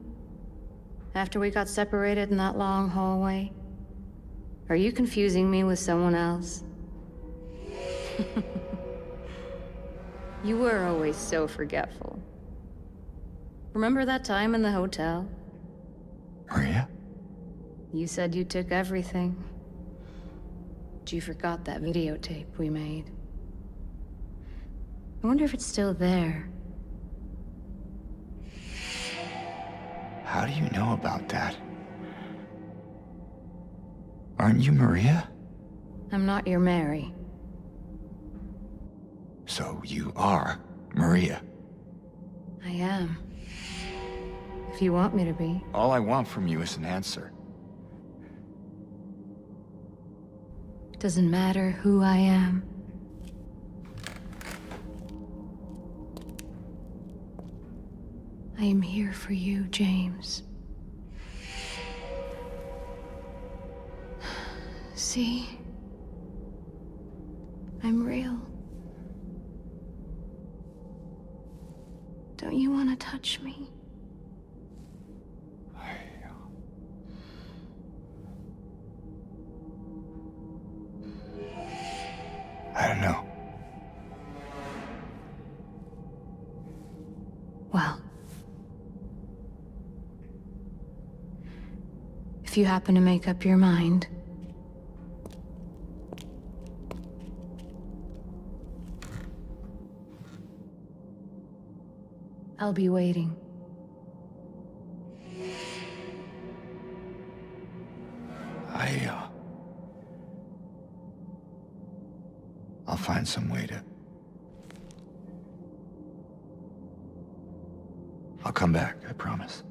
After we got separated in that long hallway? Are you confusing me with someone else? You were always so forgetful. Remember that time in the hotel? Maria? You said you took everything. But you forgot that videotape we made. I wonder if it's still there. How do you know about that? Aren't you Maria? I'm not your Mary. So you are Maria. I am. If you want me to be. All I want from you is an answer. Doesn't matter who I am. I am here for you, James. See? I'm real. Don't you want to touch me? I don't know. Well, if you happen to make up your mind, I'll be waiting. I'll find some way to... I'll come back, I promise.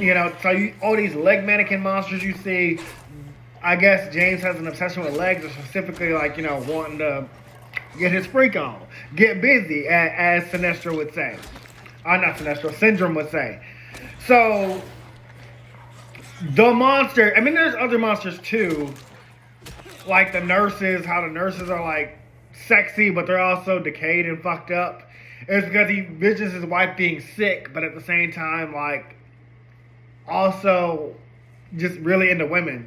You know, so all these leg mannequin monsters you see, I guess James has an obsession with legs, or specifically, like, you know, wanting to get his freak on, get busy, as Sinestro would say. Not Sinestro, Syndrome would say. So, the monster, I mean, there's other monsters too, like the nurses, how the nurses are, like, sexy, but they're also decayed and fucked up. It's because he visions his wife being sick, but at the same time, like, also just really into women.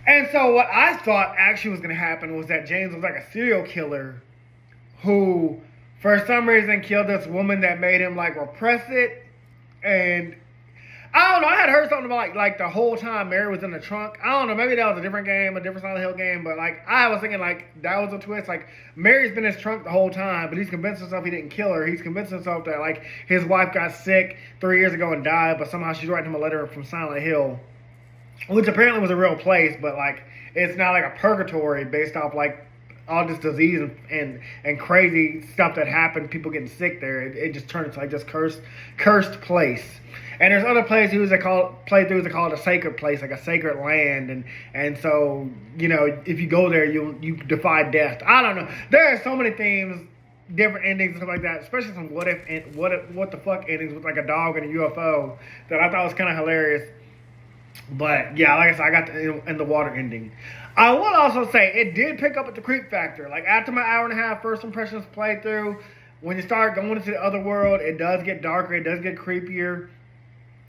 And so what I thought actually was going to happen was that James was like a serial killer who, for some reason, killed this woman that made him, like, repress it. And I don't know, I had heard something about, like the whole time Mary was in the trunk. I don't know, maybe that was a different game, a different Silent Hill game, but, like, I was thinking, like, that was a twist. Like, Mary's been in his trunk the whole time, but he's convinced himself he didn't kill her. He's convinced himself that, like, his wife got sick 3 years ago and died, but somehow she's writing him a letter from Silent Hill, which apparently was a real place, but, like, it's not like a purgatory based off, like, all this disease and crazy stuff that happened, people getting sick there. It just turned into, like, this cursed place. And there's other playthroughs that call it a sacred place, like a sacred land, and so, you know, if you go there, you defy death. I don't know. There are so many themes, different endings and stuff like that, especially some what the fuck endings with, like, a dog and a UFO that I thought was kind of hilarious. But yeah, like I said, I got the in the water ending. I will also say it did pick up at the creep factor. Like, after my hour and a half first impressions playthrough, when you start going into the other world, it does get darker, it does get creepier.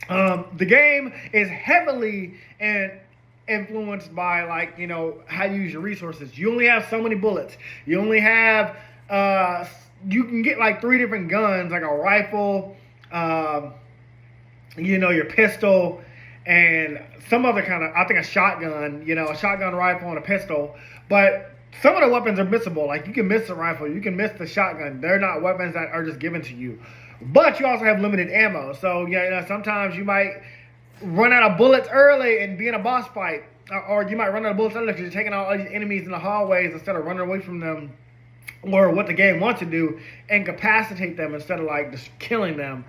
The game is heavily influenced by, like, you know, how you use your resources. You only have so many bullets. You only have, you can get, like, 3 different guns, like a rifle, you know, your pistol, and some other kind of, I think a shotgun, you know, a shotgun rifle and a pistol. But some of the weapons are missable. Like, you can miss the rifle, you can miss the shotgun. They're not weapons that are just given to you. But you also have limited ammo. So, you know, sometimes you might run out of bullets early and be in a boss fight. Or you might run out of bullets early because you're taking out all these enemies in the hallways instead of running away from them. Or what the game wants to do, incapacitate them instead of, like, just killing them.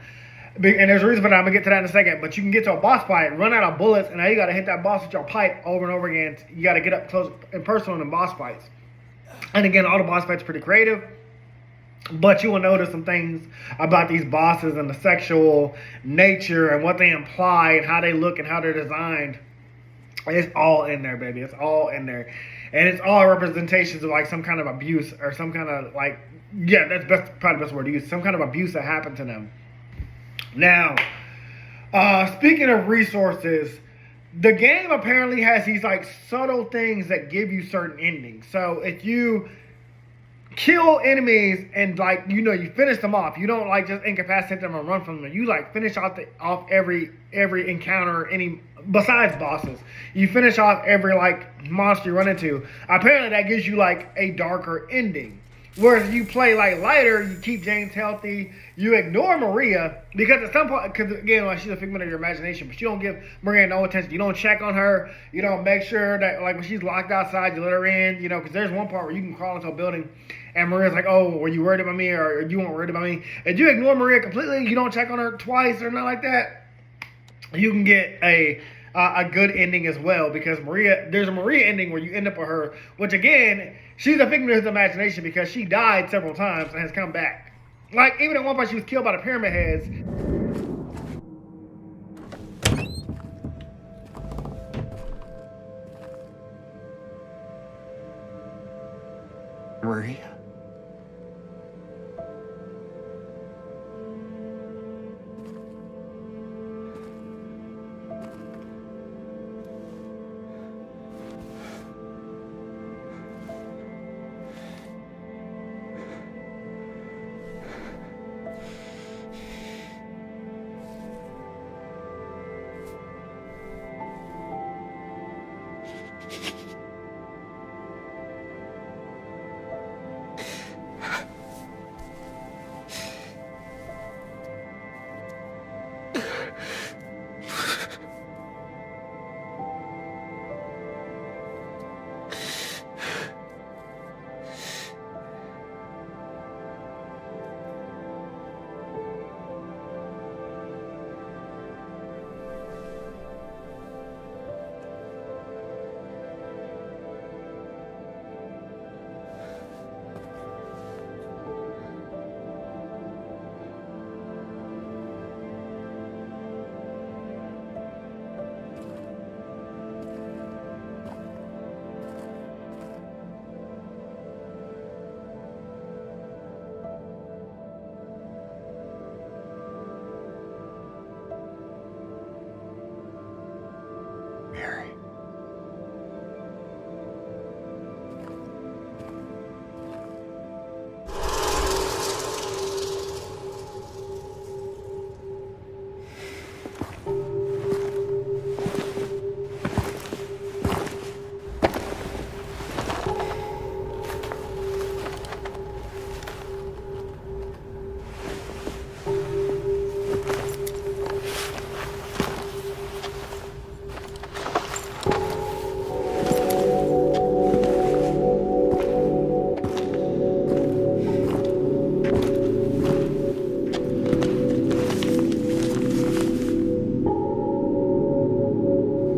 And there's a reason for that. I'm going to get to that in a second. But you can get to a boss fight, run out of bullets, and now you got to hit that boss with your pipe over and over again. You got to get up close and personal in boss fights. And again, all the boss fights are pretty creative. But you will notice some things about these bosses and the sexual nature and what they imply and how they look and how they're designed. It's all in there, baby. It's all in there. And it's all representations of, like, some kind of abuse or some kind of, like, yeah, that's probably the best word to use. Some kind of abuse that happened to them. Now, speaking of resources, the game apparently has these, like, subtle things that give you certain endings. So if you kill enemies and, like, you know, you finish them off, you don't, like, just incapacitate them and run from them. You, like, finish off every encounter, any besides bosses. You finish off every, like, monster you run into. Apparently that gives you, like, a darker ending. Whereas if you play, like, lighter, you keep James healthy, you ignore Maria, because at some point, because again, like, she's a figment of your imagination, but you don't give Maria no attention. You don't check on her. You don't make sure that, like, when she's locked outside, you let her in, you know, because there's one part where you can crawl into a building and Maria's like, oh, were you worried about me, or you weren't worried about me? If you ignore Maria completely, you don't check on her twice or nothing like that, you can get a good ending as well, because there's a Maria ending where you end up with her, which again, she's a figment of his imagination because she died several times and has come back. Like, even at one point she was killed by the Pyramid Heads. Maria?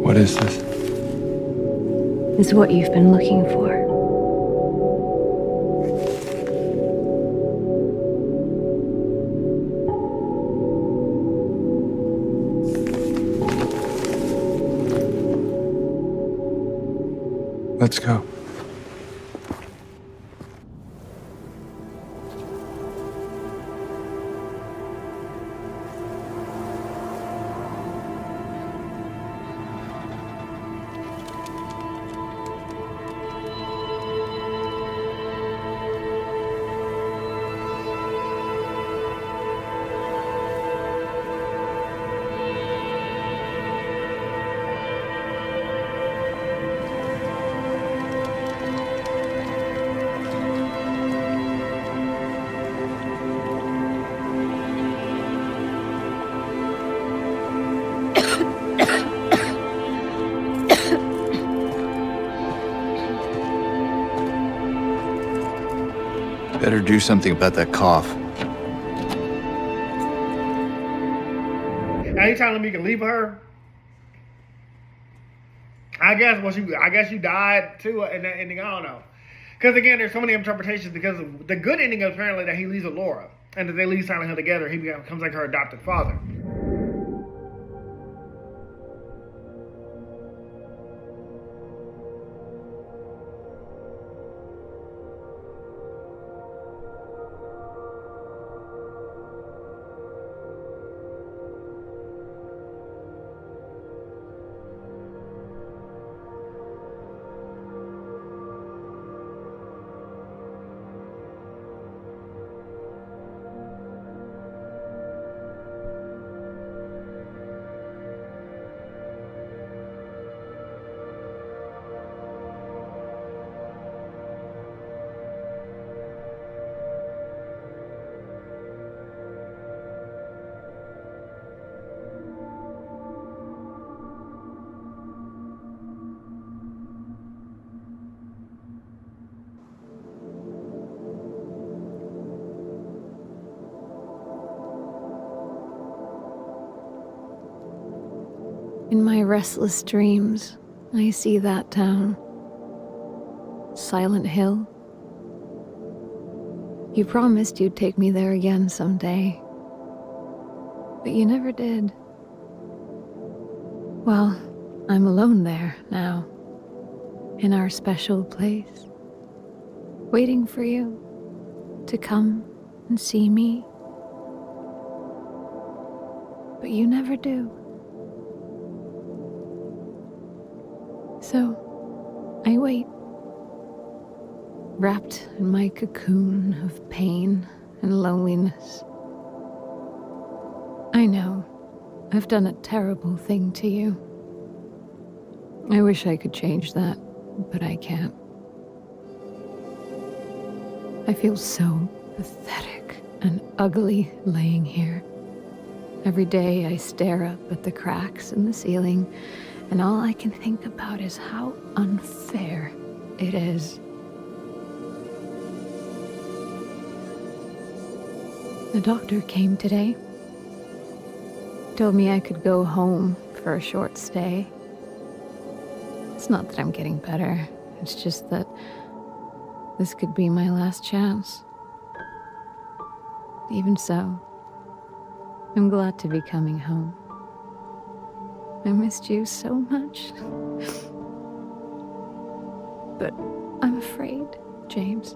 What is this? It's what you've been looking for. Let's go. Better do something about that cough. Are you telling me you can leave her? I guess you died too in that ending. I don't know. Because again, there's so many interpretations. Because the good ending is apparently that he leaves with Laura, and that they leave Silent Hill together. He becomes like her adopted father. In my restless dreams, I see that town. Silent Hill. You promised you'd take me there again someday. But you never did. Well, I'm alone there now. In our special place. Waiting for you to come and see me. But you never do. So, I wait, wrapped in my cocoon of pain and loneliness. I know, I've done a terrible thing to you. I wish I could change that, but I can't. I feel so pathetic and ugly laying here. Every day I stare up at the cracks in the ceiling, and all I can think about is how unfair it is. The doctor came today. Told me I could go home for a short stay. It's not that I'm getting better. It's just that this could be my last chance. Even so, I'm glad to be coming home. I missed you so much. But I'm afraid, James.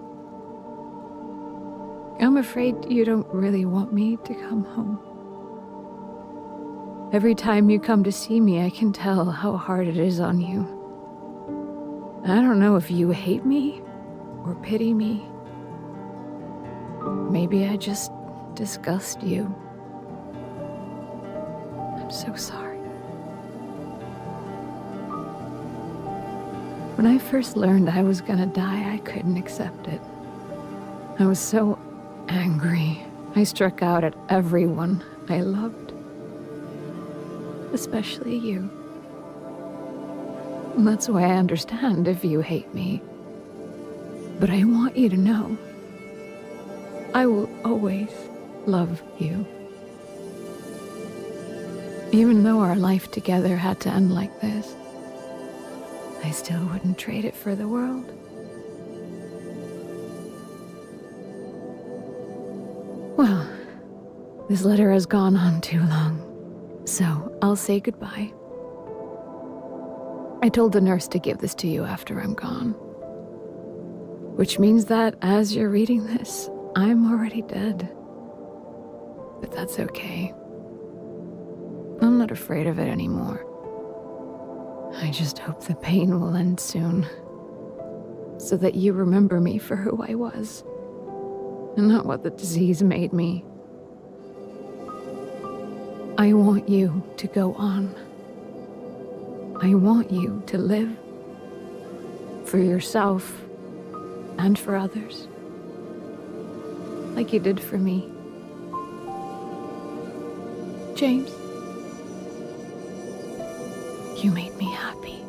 I'm afraid you don't really want me to come home. Every time you come to see me, I can tell how hard it is on you. I don't know if you hate me or pity me. Maybe I just disgust you. I'm so sorry. When I first learned I was gonna die, I couldn't accept it. I was so angry. I struck out at everyone I loved. Especially you. And that's why I understand if you hate me. But I want you to know, I will always love you. Even though our life together had to end like this, I still wouldn't trade it for the world. Well, this letter has gone on too long, so I'll say goodbye. I told the nurse to give this to you after I'm gone. Which means that as you're reading this, I'm already dead. But that's okay. I'm not afraid of it anymore. I just hope the pain will end soon, so that you remember me for who I was, and not what the disease made me. I want you to go on. I want you to live, for yourself and for others, like you did for me. James, you made me happy.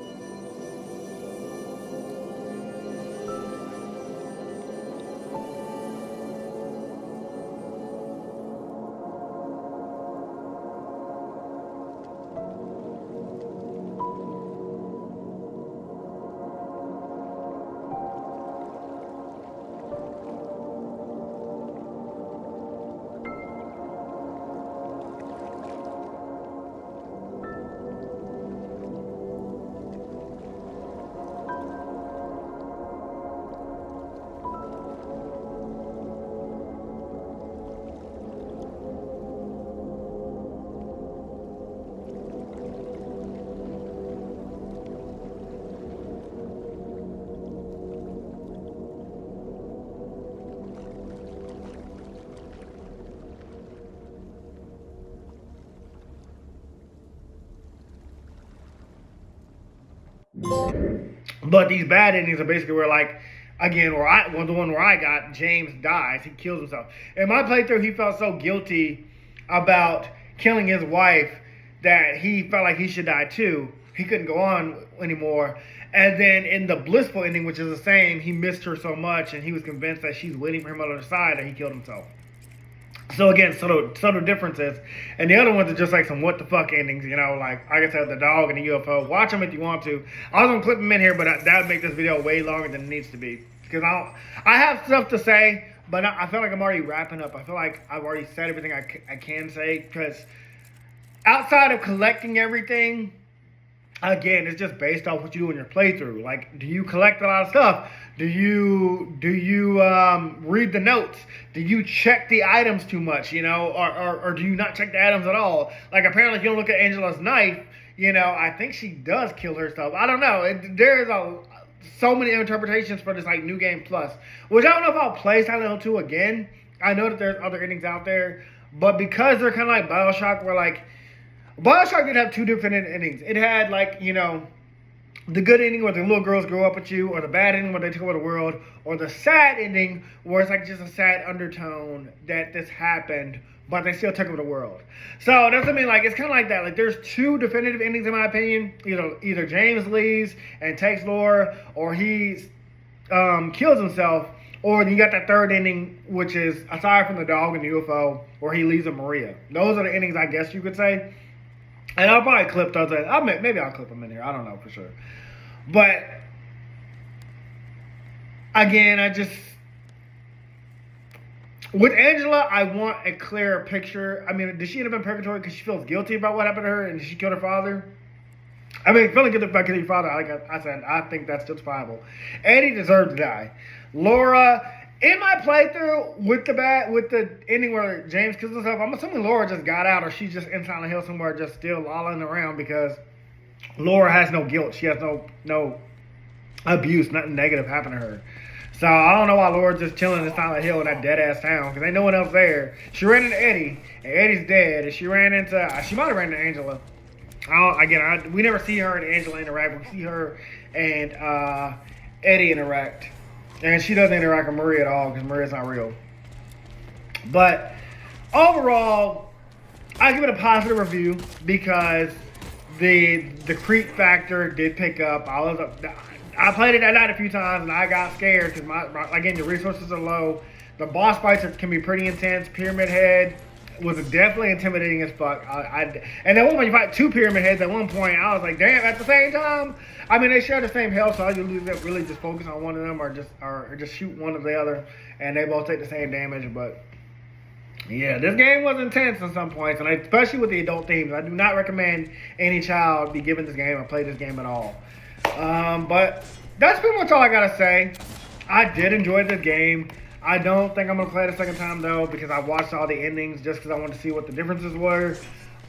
But these bad endings are basically where, like, again, the one where I got, James dies, he kills himself. In my playthrough, he felt so guilty about killing his wife that he felt like he should die too. He couldn't go on anymore. And then in the blissful ending, which is the same, he missed her so much and he was convinced that she's waiting for him on the other side that he killed himself. So again, subtle differences. And the other ones are just like some what the fuck endings, you know, like I said, the dog and the UFO. Watch them if you want to. I was gonna clip them in here, but that would make this video way longer than it needs to be. Because I have stuff to say, but I feel like I'm already wrapping up. I feel like I've already said everything I can say. Because outside of collecting everything, again, it's just based off what you do in your playthrough. Like, do you collect a lot of stuff? Do you read the notes? Do you check the items too much, you know? Or do you not check the items at all? Like, apparently, if you don't look at Angela's knife, you know, I think she does kill herself. I don't know. There's so many interpretations for this, like, New Game Plus. Which I don't know if I'll play Silent Hill 2 again. I know that there's other endings out there. But because they're kind of like Bioshock, where, like, Bioshock did have two different endings. It had, like, you know, the good ending where the little girls grow up with you, or the bad ending where they take over the world, or the sad ending where it's like just a sad undertone that this happened, but they still took over the world. So that's what I mean. Like, it's kind of like that. Like, there's two definitive endings in my opinion. Either James leaves and takes Laura, or he kills himself, or you got that third ending, which is aside from the dog and the UFO, where he leaves with Maria. Those are the endings, I guess you could say. And I'll probably clip those. Maybe I'll clip them in here. I don't know for sure. But again, with Angela, I want a clearer picture. I mean, did she end up in purgatory because she feels guilty about what happened to her and she killed her father? I mean, feeling guilty about killing your father, like I said, I think that's justifiable. Eddie deserved to die. Laura, in my playthrough with the ending where James kills himself, I'm assuming Laura just got out, or she's just in Silent Hill somewhere, just still lolling around, because Laura has no guilt. She has no abuse, nothing negative happened to her. So I don't know why Laura's just chilling in Silent Hill in that dead ass town, because ain't no one else there. She ran into Eddie, and Eddie's dead. And she might have ran into Angela. We never see her and Angela interact. We see her and Eddie interact. And she doesn't interact with Maria at all, because Maria's not real. But overall, I give it a positive review, because the creep factor did pick up. I played it that night a few times, and I got scared because again, the resources are low. The boss fights can be pretty intense. Pyramid Head was definitely intimidating as fuck. And then when you fight two Pyramid Heads at one point, I was like, damn, at the same time. I mean, they share the same health, so I really just focus on one of them, or just shoot one of the other, and they both take the same damage. But yeah, this game was intense at some points, and especially with the adult themes. I do not recommend any child be given this game or play this game at all. But that's pretty much all I gotta say. I did enjoy this game. I don't think I'm gonna play it a second time though, because I watched all the endings just because I wanted to see what the differences were.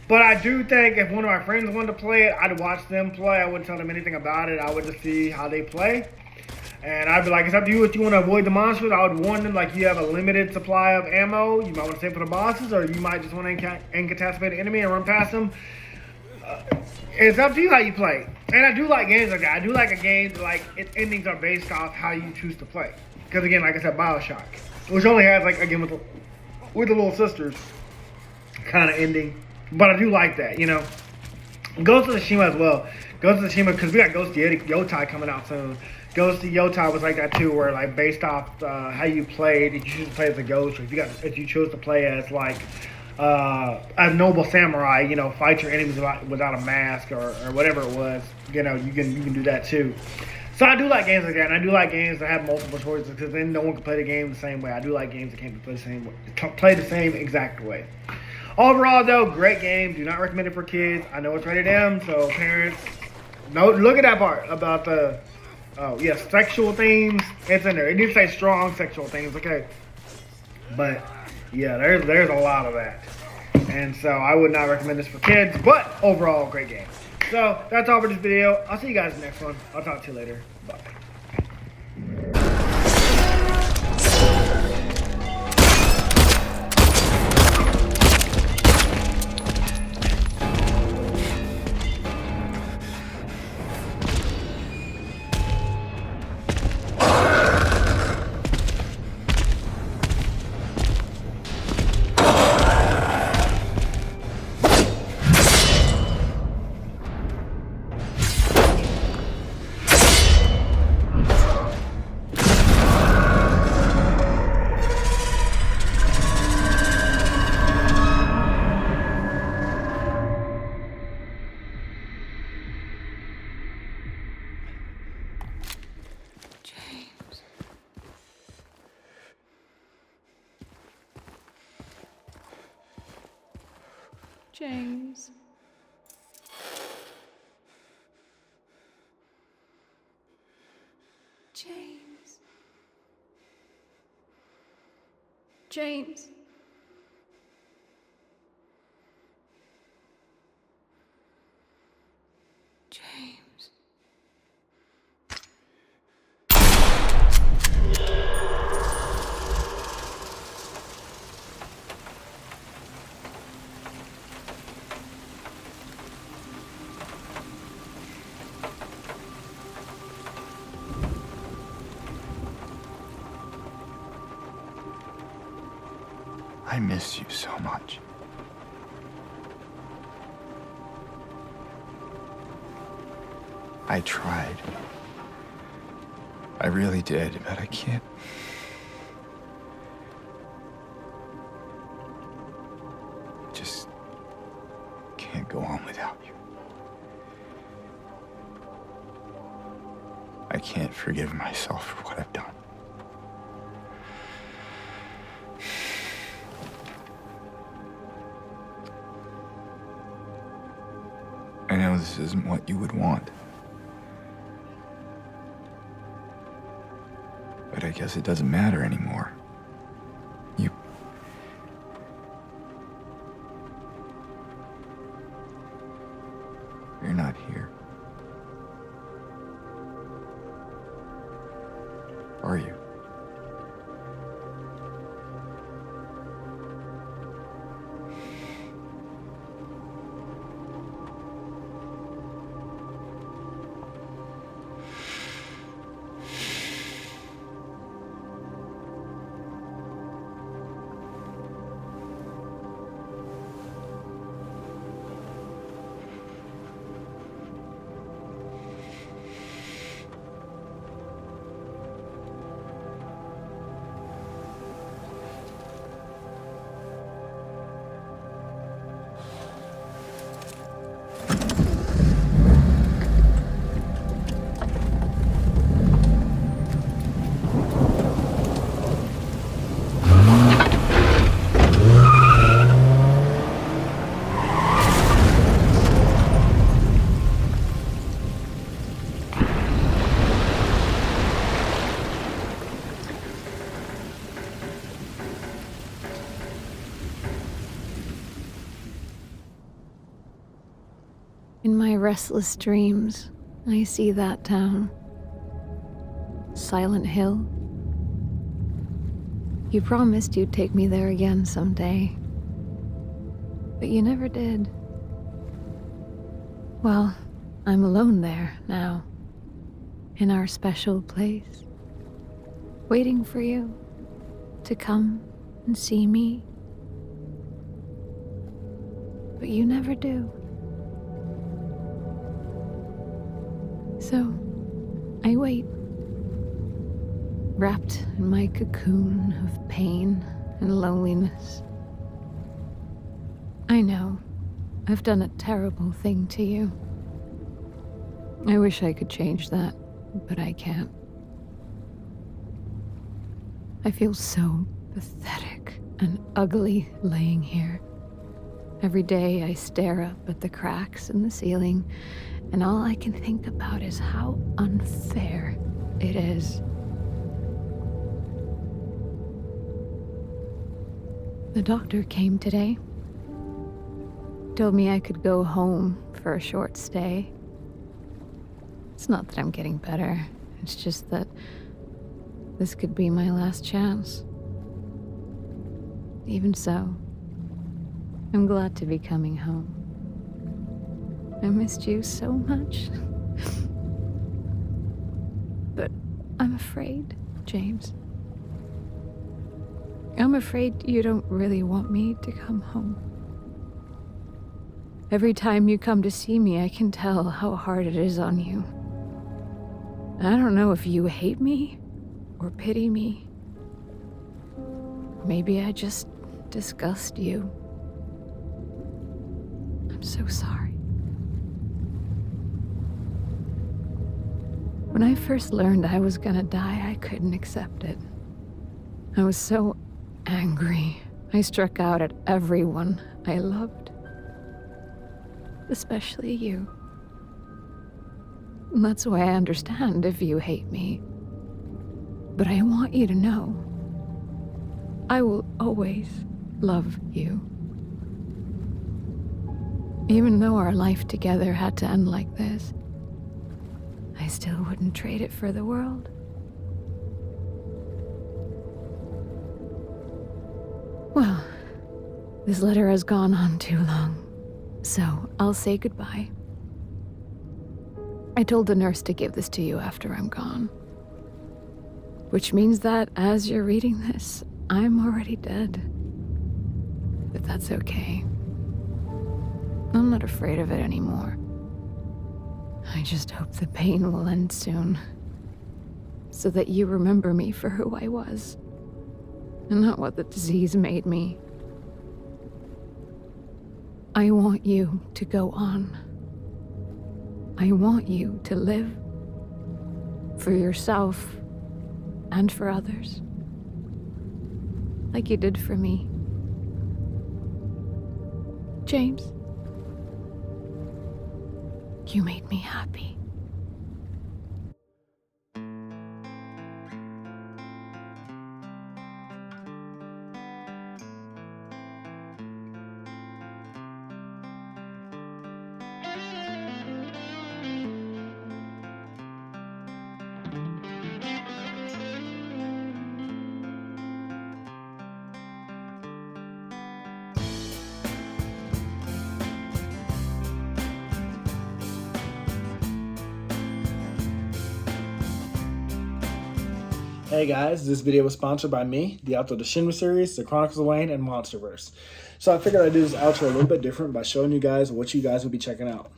But I do think if one of my friends wanted to play it, I'd watch them play. I wouldn't tell them anything about it. I would just see how they play. And I'd be like, it's up to you if you want to avoid the monsters. I would warn them, like, you have a limited supply of ammo. You might want to save for the bosses, or you might just want to incapacitate the enemy and run past them. It's up to you how you play. And I do like games like that. I do like a game that, like, its endings are based off how you choose to play. Because, again, like I said, Bioshock, which only has, like, again, with the little sisters kind of ending. But I do like that, you know. Ghost of Tsushima as well. Ghost of Tsushima, because we got Ghost of Yotai coming out soon. Ghost of Yotai was like that too, where, like, based off how you played, if you choose to play as a ghost, or if you chose to play as, like, a noble samurai, you know, fight your enemies without a mask, or whatever it was, you know, you can do that too. So I do like games like that, and I do like games that have multiple choices, because then no one can play the game the same way. I do like games that can't play the same exact way. Overall, though, great game. Do not recommend it for kids. I know it's rated M, so parents, look at that part about the sexual themes. It's in there. It did say strong sexual themes, okay. But yeah, there's a lot of that, and so I would not recommend this for kids. But overall, great game. So that's all for this video. I'll see you guys in the next one. I'll talk to you later. Bye. James. James. James. James. I miss you so much. I tried. I really did, but I can't. Just can't go on without you. I can't forgive myself for what I've done. I know this isn't what you would want. But I guess it doesn't matter anymore. You're not here. Are you? In my restless dreams, I see that town. Silent Hill. You promised you'd take me there again someday. But you never did. Well, I'm alone there now. In our special place. Waiting for you to come and see me. But you never do. So, I wait, wrapped in my cocoon of pain and loneliness. I know, I've done a terrible thing to you. I wish I could change that, but I can't. I feel so pathetic and ugly laying here. Every day I stare up at the cracks in the ceiling, and all I can think about is how unfair it is. The doctor came today. Told me I could go home for a short stay. It's not that I'm getting better. It's just that this could be my last chance. Even so, I'm glad to be coming home. I missed you so much. But I'm afraid, James. I'm afraid you don't really want me to come home. Every time you come to see me, I can tell how hard it is on you. I don't know if you hate me or pity me. Maybe I just disgust you. I'm so sorry. When I first learned I was gonna die, I couldn't accept it. I was so angry. I struck out at everyone I loved. especially you. And that's why I understand if you hate me. But I want you to know, I will always love you. Even though our life together had to end like this, I still wouldn't trade it for the world. Well, this letter has gone on too long, so I'll say goodbye. I told the nurse to give this to you after I'm gone. Which means that as you're reading this, I'm already dead. But that's okay. I'm not afraid of it anymore. I just hope the pain will end soon. So that you remember me for who I was. And not what the disease made me. I want you to go on. I want you to live. For yourself. And for others. Like you did for me. James. You made me happy. Hey guys, this video was sponsored by me, the author of the Shinry series, the Chronicles of Wayne, and Monsterverse. So I figured I'd do this outro a little bit different by showing you guys what you guys will be checking out.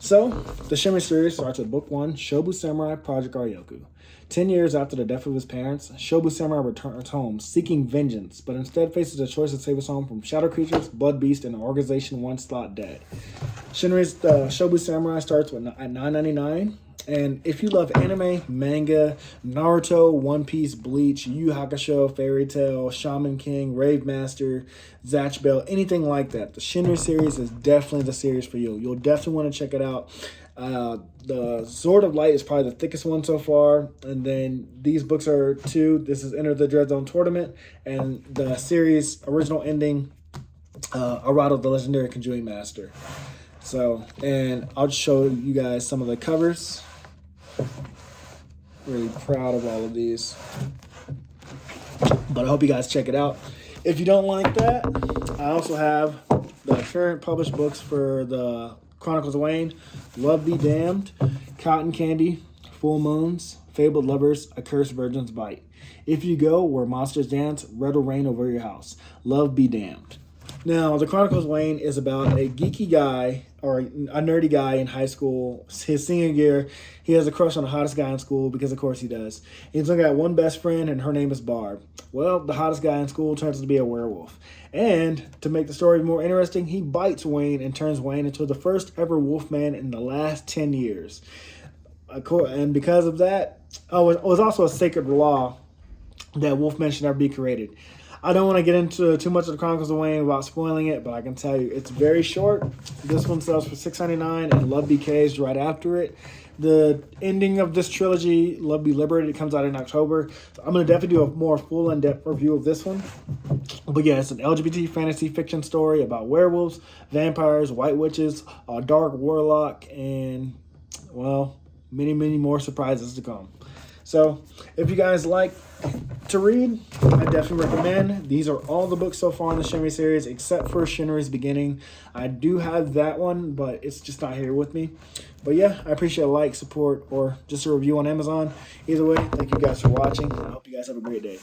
So, the Shinry series starts with Book 1, Shobu Samurai Project Aryoku. 10 years after the death of his parents, Shobu Samurai returns home, seeking vengeance, but instead faces the choice to save his home from shadow creatures, blood beasts, and an organization once thought dead. Shinry's Shobu Samurai starts at $9.99. And if you love anime, manga, Naruto, One Piece, Bleach, Yu Yu Hakusho, Fairy Tail, Shaman King, Rave Master, Zatch Bell, anything like that, the Shinry series is definitely the series for you. You'll definitely want to check it out. The Sword of Light is probably the thickest one so far. And then these books are 2. This is Enter the Dread Zone Tournament. And the series original ending, Arado, the Legendary Conjuring Master. So, and I'll just show you guys some of the covers. Really proud of all of these. But I hope you guys check it out. If you don't like that, I also have the current published books for the Chronicles of Wayne, Love Be Damned, Cotton Candy, Full Moons, Fabled Lovers, A Cursed Virgin's Bite. If You Go Where Monsters Dance, Red Will Rain Over Your House. Love Be Damned. Now, the Chronicles of Wayne is about a geeky guy, or a nerdy guy in high school. His senior year, he has a crush on the hottest guy in school, because of course he does. He's only got one best friend, and her name is Barb. Well, the hottest guy in school turns out to be a werewolf. And to make the story more interesting, he bites Wayne and turns Wayne into the first ever wolfman in the last 10 years. And because of that, it was also a sacred law that wolfmen should never be created. I don't want to get into too much of the Chronicles of Wayne without spoiling it, but I can tell you it's very short. This one sells for $6.99, and Love Be Caged right after it. The ending of this trilogy, Love Be Liberated, comes out in October. So I'm going to definitely do a more full in-depth review of this one. But yeah, it's an LGBT fantasy fiction story about werewolves, vampires, white witches, a dark warlock, and, well, many, many more surprises to come. So if you guys like to read, I definitely recommend. These are all the books so far in the Shinry series, except for Shinry's Beginning. I do have that one, but it's just not here with me. But yeah, I appreciate a like, support, or just a review on Amazon. Either way, thank you guys for watching. I hope you guys have a great day.